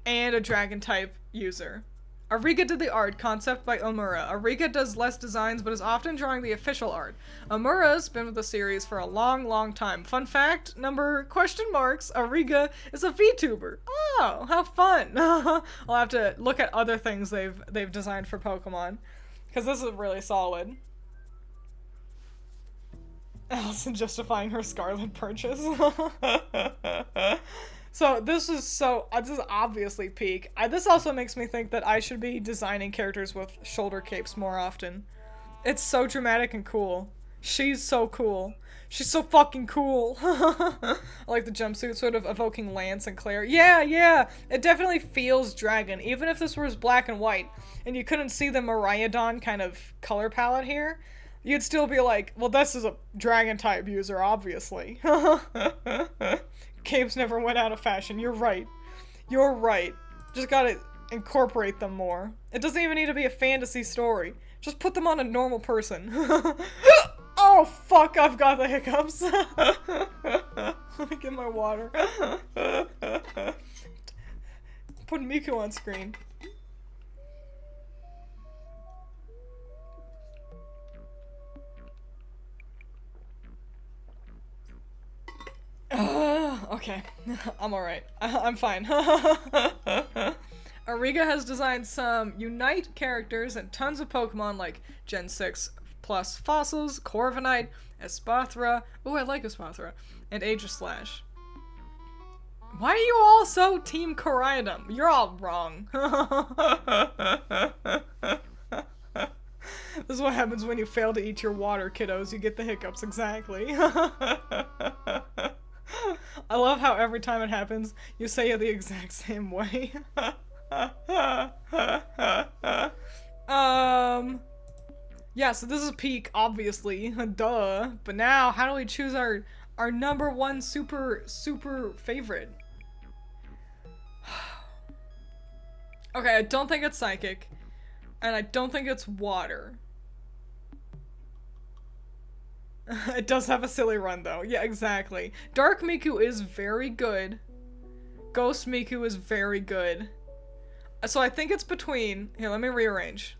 And a dragon type user. Ariga did the art, concept by Omura. Ariga does less designs, but is often drawing the official art. Omura's been with the series for a long time. Fun fact, Ariga is a VTuber. Oh, how fun. I'll have to look at other things they've designed for Pokemon. Because this is really solid. Allison justifying her Scarlet purchase. So this is obviously peak. This also makes me think that I should be designing characters with shoulder capes more often. It's so dramatic and cool. She's so cool. She's so fucking cool. I like the jumpsuit sort of evoking Lance and Claire. Yeah. It definitely feels dragon. Even if this was black and white and you couldn't see the Miraidon kind of color palette here, you'd still be like, well, this is a dragon type user, obviously. Capes never went out of fashion. You're right. Just gotta incorporate them more. It doesn't even need to be a fantasy story. Just put them on a normal person. Oh, fuck, I've got the hiccups. Let me get my water. Put Miku on screen. Okay. I'm alright. I'm fine. Ariga has designed some Unite characters and tons of Pokemon like Gen 6 plus Fossils, Corviknight, Espathra. Ooh, I like Espathra. And Aegislash. Why are you all so Team Koraidon? You're all wrong. This is what happens when you fail to eat your water, kiddos. You get the hiccups, exactly. I love how every time it happens, you say it the exact same way. Yeah, so this is peak, obviously. Duh. But now, how do we choose our number one super favorite? Okay, I don't think it's psychic. And I don't think it's water. It does have a silly run, though. Yeah, exactly. Dark Miku is very good. Ghost Miku is very good. So I think it's between... Here, let me rearrange.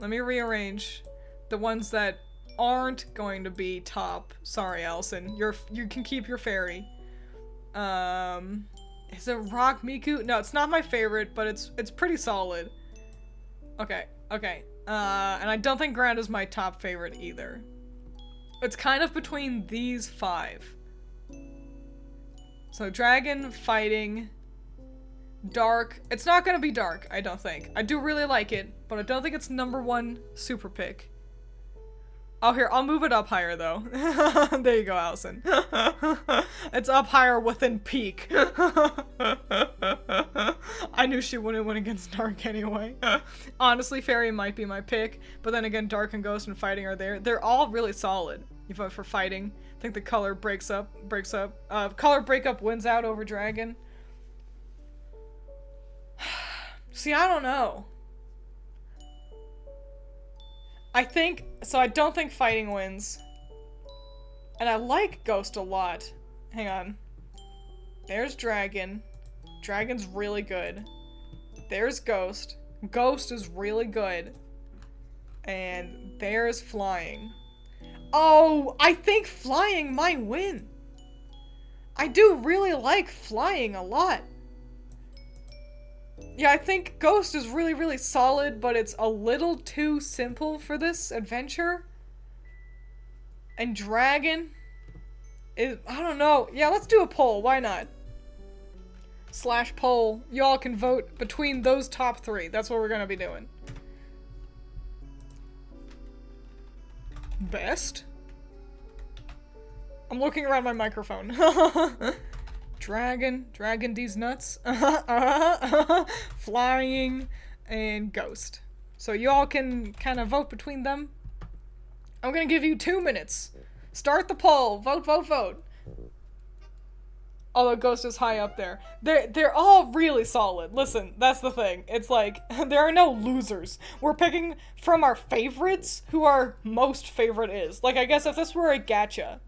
The ones that aren't going to be top. Sorry, Allison. You can keep your fairy. Is it Rock Miku? No, it's not my favorite, but it's pretty solid. Okay. And I don't think Ground is my top favorite either. It's kind of between these 5. So Dragon, Fighting, Dark. It's not gonna be dark, I don't think. I do really like it, but I don't think it's #1 super pick. Oh, here, I'll move it up higher, though. There you go, Allison. It's up higher within peak. I knew she wouldn't win against Dark anyway. Honestly, Fairy might be my pick, but then again, Dark and Ghost and Fighting are there. They're all really solid. You vote for Fighting. I think the color breaks up. Color breakup wins out over Dragon. See, I don't know. I don't think Fighting wins. And I like Ghost a lot. Hang on. There's Dragon. Dragon's really good. There's Ghost. Ghost is really good. And there's Flying. Oh, I think Flying might win. I do really like Flying a lot. Yeah, I think Ghost is really, really solid, but it's a little too simple for this adventure. And Dragon is, I don't know. Yeah, let's do a poll. Why not? /poll. Y'all can vote between those top 3. That's what we're gonna be doing. Best? I'm looking around my microphone. Dragon these nuts, Flying, and Ghost. So y'all can kind of vote between them. I'm gonna give you 2 minutes. Start the poll. Vote, vote, vote. Although Ghost is high up there. They're all really solid. Listen, that's the thing. It's like, there are no losers. We're picking from our favorites who our most favorite is. Like, I guess if this were a gacha,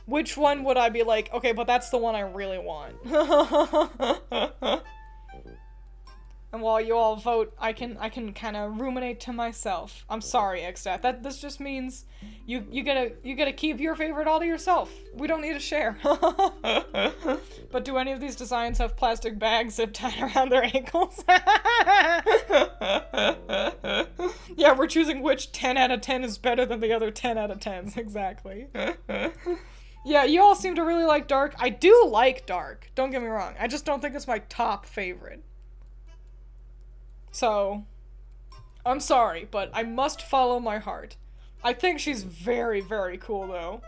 which one would I be like, okay, but that's the one I really want. And while you all vote, I can kind of ruminate to myself. I'm sorry, Xstat. This just means you gotta keep your favorite all to yourself. We don't need to share. But do any of these designs have plastic bags zip tied around their ankles? Yeah, we're choosing which 10 out of 10 is better than the other 10 out of 10s. Exactly. Yeah, you all seem to really like Dark. I do like Dark. Don't get me wrong. I just don't think it's my top favorite. So, I'm sorry, but I must follow my heart. I think she's very, very cool, though.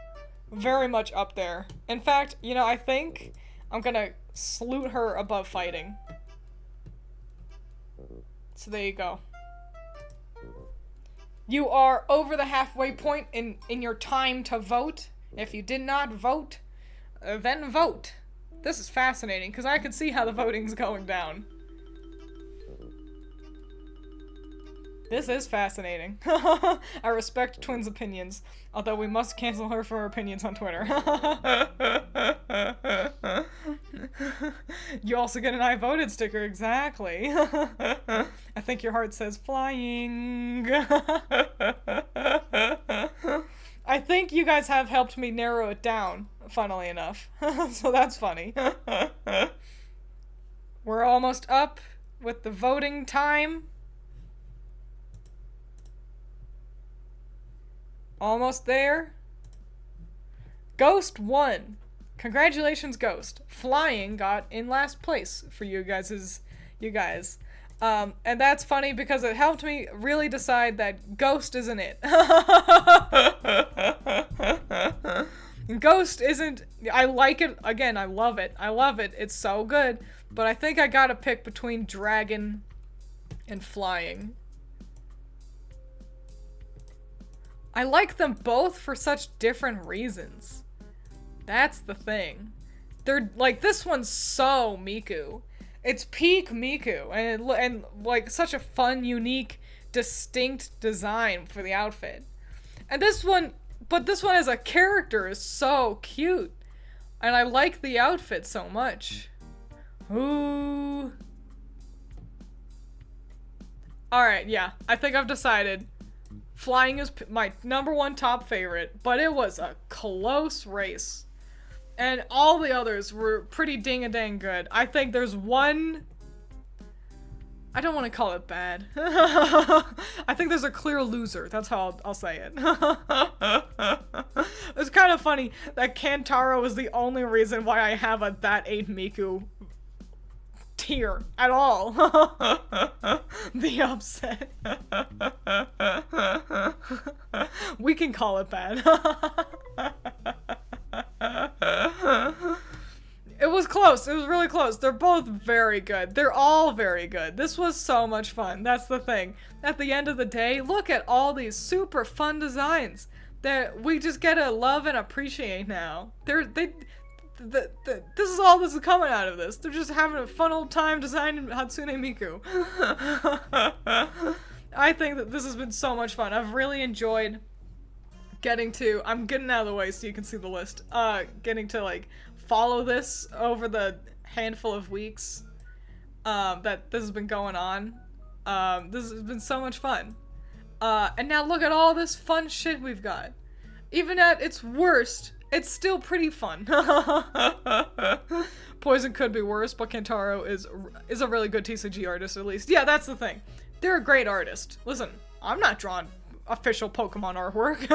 Very much up there. In fact, you know, I think I'm gonna salute her above Fighting. So there you go. You are over the halfway point in your time to vote. If you did not vote, then vote. This is fascinating, because I can see how the voting's going down. This is fascinating. I respect Twiins' opinions, although we must cancel her for her opinions on Twitter. You also get an I voted sticker, exactly. I think your heart says Flying. I think you guys have helped me narrow it down, funnily enough. So that's funny. We're almost up with the voting time. Almost there. Ghost won. Congratulations, Ghost. Flying got in last place for you guys. And that's funny because it helped me really decide that Ghost isn't it. Ghost isn't... I like it. Again, I love it. It's so good. But I think I gotta pick between Dragon and Flying. I like them both for such different reasons. That's the thing. They're, like, this one's so Miku. It's peak Miku, and like, such a fun, unique, distinct design for the outfit. And this one as a character is so cute. And I like the outfit so much. Ooh. Alright, yeah. I think I've decided. Flying is my #1 top favorite, but it was a close race. And all the others were pretty ding-a-dang good. I think there's one... I don't want to call it bad. I think there's a clear loser. That's how I'll say it. It's kind of funny that Kantaro is the only reason why I have a That Ain't Miku here at all. The upset. We can call it bad. It was close. It was really close. They're both very good. They're all very good. This was so much fun. That's the thing. At the end of the day, look at all these super fun designs that we just get to love and appreciate now. This is all this is coming out of this. They're just having a fun old time designing Hatsune Miku. I think that this has been so much fun. I've really enjoyed I'm getting out of the way so you can see the list. Getting to like follow this over the handful of weeks that this has been going on. This has been so much fun. And now look at all this fun shit we've got. Even at its worst, it's still pretty fun. Poison could be worse, but Kentaro is a really good TCG artist at least. Yeah, that's the thing. They're a great artist. Listen, I'm not drawing official Pokemon artwork.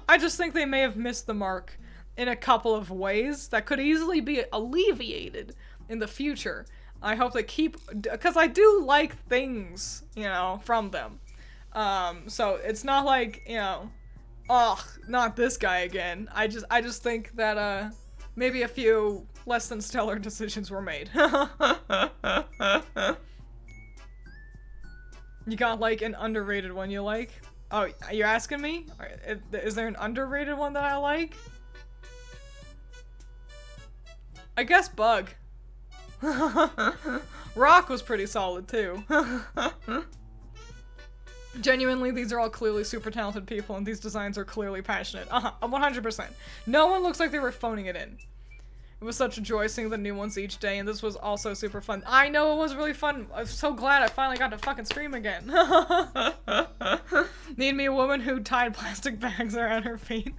I just think they may have missed the mark in a couple of ways that could easily be alleviated in the future. I hope they keep, because I do like things, you know, from them. So it's not like, you know, ugh, not this guy again. I just think that, maybe a few less than stellar decisions were made. You got, like, an underrated one you like? Oh, are you asking me? Is there an underrated one that I like? I guess Bug. Rock was pretty solid, too. Genuinely, these are all clearly super talented people, and these designs are clearly passionate. 100%. No one looks like they were phoning it in. It was such a joy seeing the new ones each day, and this was also super fun. I know it was really fun. I'm so glad I finally got to fucking stream again. Need me a woman who tied plastic bags around her feet.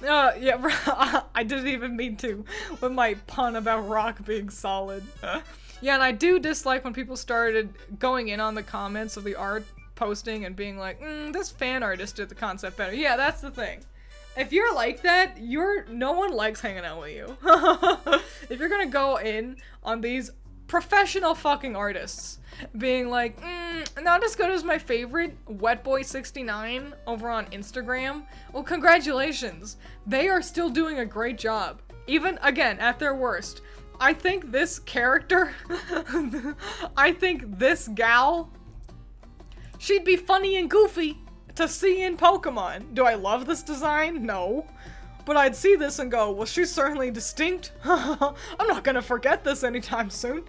Yeah, I didn't even mean to with my pun about Rock being solid. Yeah, and I do dislike when people started going in on the comments of the art posting and being like, this fan artist did the concept better. Yeah, that's the thing. If you're like that, no one likes hanging out with you. If you're gonna go in on these professional fucking artists being like, not as good as my favorite Wetboy69 over on Instagram, well, congratulations. They are still doing a great job. Even, again, at their worst. I think this character, I think this gal, she'd be funny and goofy to see in Pokemon. Do I love this design? No. But I'd see this and go, well, she's certainly distinct. I'm not gonna forget this anytime soon.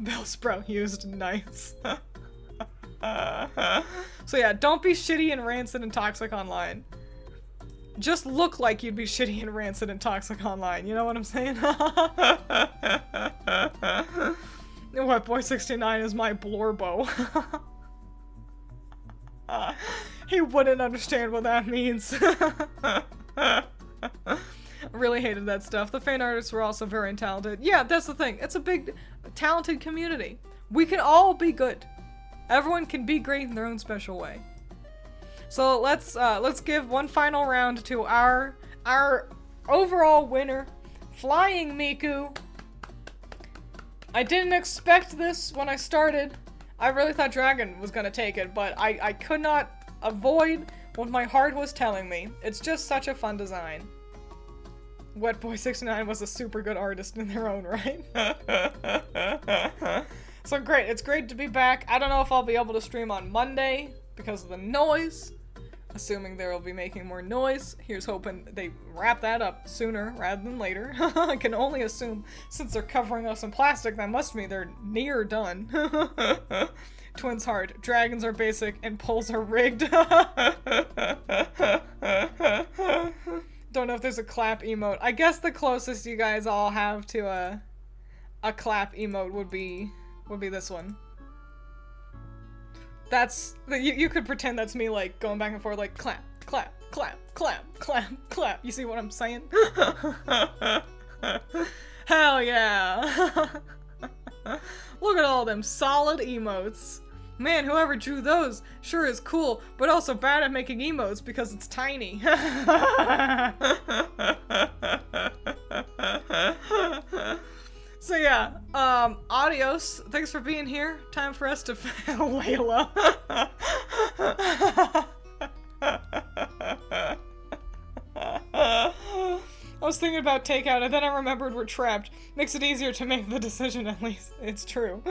Bellsprout used, nice. So yeah, don't be shitty and rancid and toxic online. Just look like you'd be shitty and rancid and toxic online, you know what I'm saying? Wetboy69 is my Blorbo. He wouldn't understand what that means. I really hated that stuff. The fan artists were also very talented. Yeah, that's the thing. It's a big, talented community. We can all be good. Everyone can be great in their own special way. So let's give one final round to our overall winner, Flying Miku. I didn't expect this when I started. I really thought Dragon was gonna take it, but I could not avoid what my heart was telling me. It's just such a fun design. Wetboy69 was a super good artist in their own right. So great, it's great to be back. I don't know if I'll be able to stream on Monday because of the noise. Assuming they'll be making more noise. Here's hoping they wrap that up sooner rather than later. I can only assume since they're covering us in plastic, that must mean they're near done. Twiins heart. Dragons are basic and poles are rigged. Don't know if there's a clap emote. I guess the closest you guys all have to a clap emote would be this one. That's, you could pretend that's me, like, going back and forth, like, clap, clap, clap, clap, clap, clap. You see what I'm saying? Hell yeah. Look at all them solid emotes. Man, whoever drew those sure is cool, but also bad at making emotes because it's tiny. So yeah, adios. Thanks for being here. Time for us to Layla. I was thinking about takeout and then I remembered we're trapped. Makes it easier to make the decision, at least. It's true.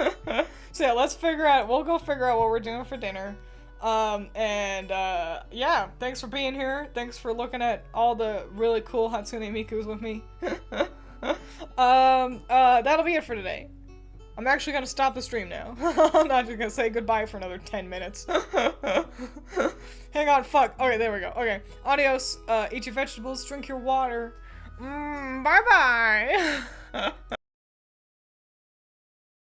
So yeah, we'll go figure out what we're doing for dinner. Yeah, thanks for being here. Thanks for looking at all the really cool Hatsune Mikus with me. That'll be it for today. I'm actually gonna stop the stream now. I'm not just gonna say goodbye for another 10 minutes. Hang on, fuck. Okay, there we go. Okay, adios. Eat your vegetables, drink your water. Bye-bye.